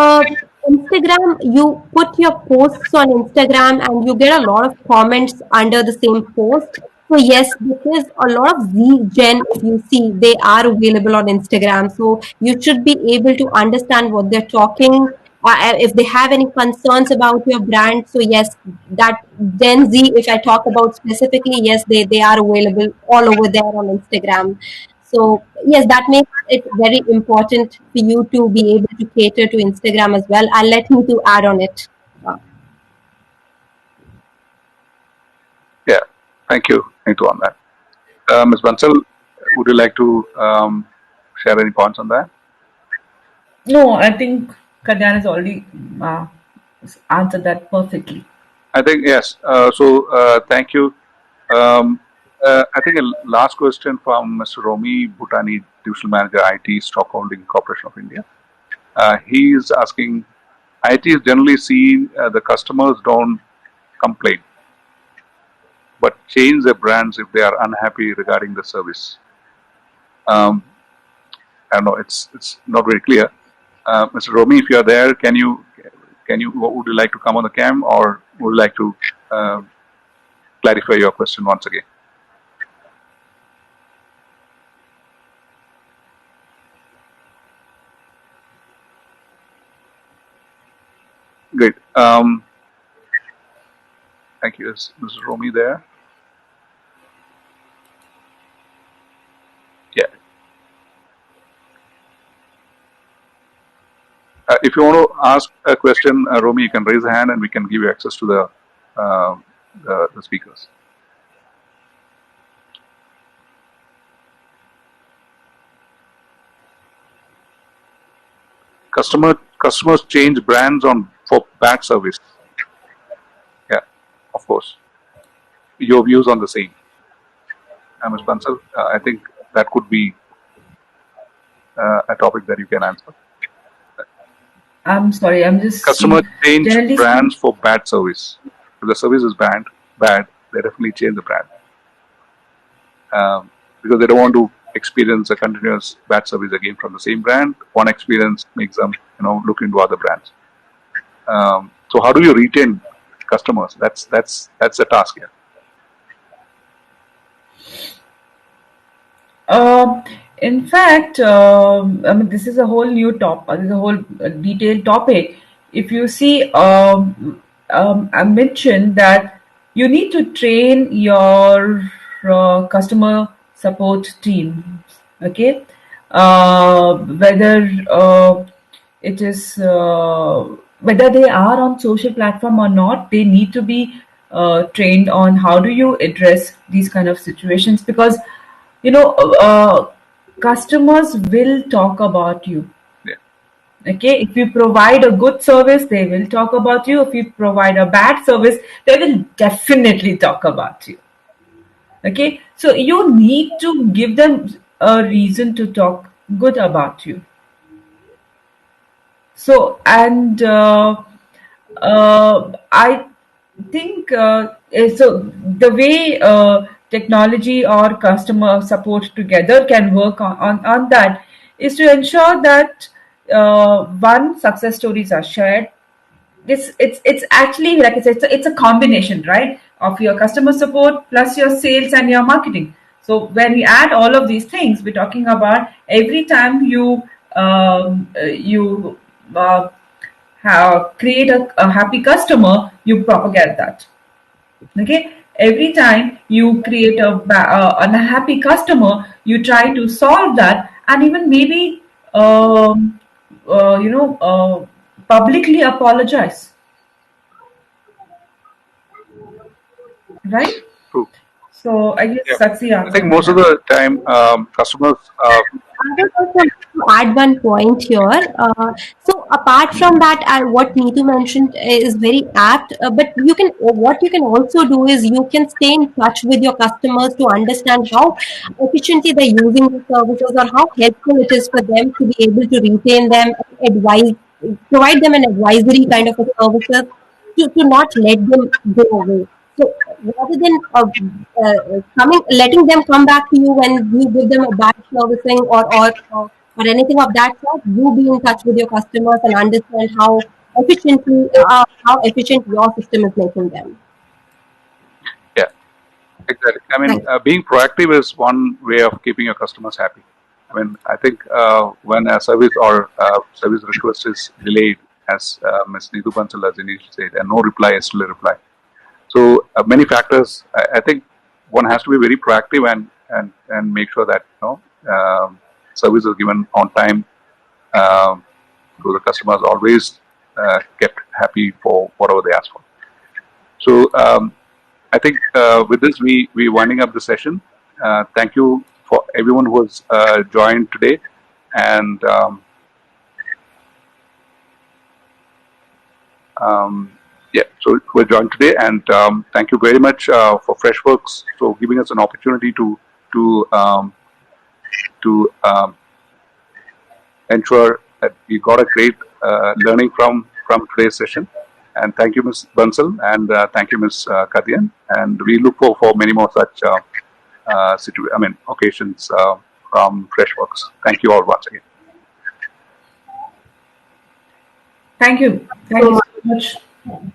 Instagram, you put your posts on Instagram and you get a lot of comments under the same post. So yes, because a lot of Z Gen, if you see, they are available on Instagram. So you should be able to understand what they're talking. If they have any concerns about your brand, so yes, that Gen Z, if I talk about specifically, yes, they are available all over there on Instagram. So yes, that makes it very important for you to be able to cater to Instagram as well. I'll let me to add on it. Yeah, thank you. Thank you on that. Ms. Bansal, would you like to share any points on that? No, I think Kalyan has already uh, answered that perfectly. I think yes. Thank you. I think a last question from Mr. Romi Bhutani, Divisional Manager, IT, Stockholding Corporation of India. He is asking, IT is generally seen the customers don't complain, but change their brands if they are unhappy regarding the service. Um, I don't know. It's not very clear. Mr. Romi, if you are there, would you like to come on the cam, or would you like to clarify your question once again? Great. Thank you. Is Mr. Romi there? Yeah. If you want to ask a question, Romi, you can raise a hand and we can give you access to the speakers. Customers change brands for bad service. Yeah, of course. Your views on the same. Ms. Bansal, I think that could be a topic that you can answer. I'm sorry, I'm just Customers change generally brands for bad service. If the service is bad, they definitely change the brand because they don't want to experience a continuous bad service again from the same brand. One experience makes them, look into other brands. So how do you retain customers? That's the task here. In fact, I mean, this is a whole new this is a whole detailed topic. If you see, I mentioned that you need to train your customer support team. Okay, whether it is whether they are on social platform or not, they need to be trained on how do you address these kind of situations, because you know customers will talk about you. Yeah. Okay, if you provide a good service, they will talk about you. If you provide a bad service, they will definitely talk about you. Okay, so you need to give them a reason to talk good about you. So, and I think so. The way technology or customer support together can work on that is to ensure that one, success stories are shared. It's actually, like I said, it's a combination, right, of your customer support plus your sales and your marketing. So when we add all of these things, we're talking about every time you create a happy customer, you propagate that. Okay, every time you create a unhappy customer, you try to solve that, and even maybe publicly apologize, right? True. So I guess Yeah. that's the I think answer to most of that. the time, customers. I would also like to add one point here. So apart from that, what Neetu mentioned is very apt. But what you can also do is you can stay in touch with your customers to understand how efficiently they're using the services or how helpful it is for them to be able to retain them, provide them an advisory kind of a services to not let them go away. So rather than letting them come back to you when you give them a bad servicing or anything of that sort, you be in touch with your customers and understand how efficient your system is making them. Yeah. Exactly. I mean, being proactive is one way of keeping your customers happy. I mean, I think when a service or service request is delayed, as Ms. Neetu Bansal has initially said, and no reply is still a reply. So many factors. I think one has to be very proactive and make sure that service is given on time. So the customers always kept happy for whatever they ask for. So I think with this we winding up the session. Thank you for everyone who has joined today, and yeah, so we're joined today, and thank you very much for Freshworks for giving us an opportunity to ensure that we got a great learning from today's session. And thank you, Ms. Bansal, and thank you, Ms. Kadian. And we look for many more such occasions from Freshworks. Thank you all once again. Thank you. Thank you so much.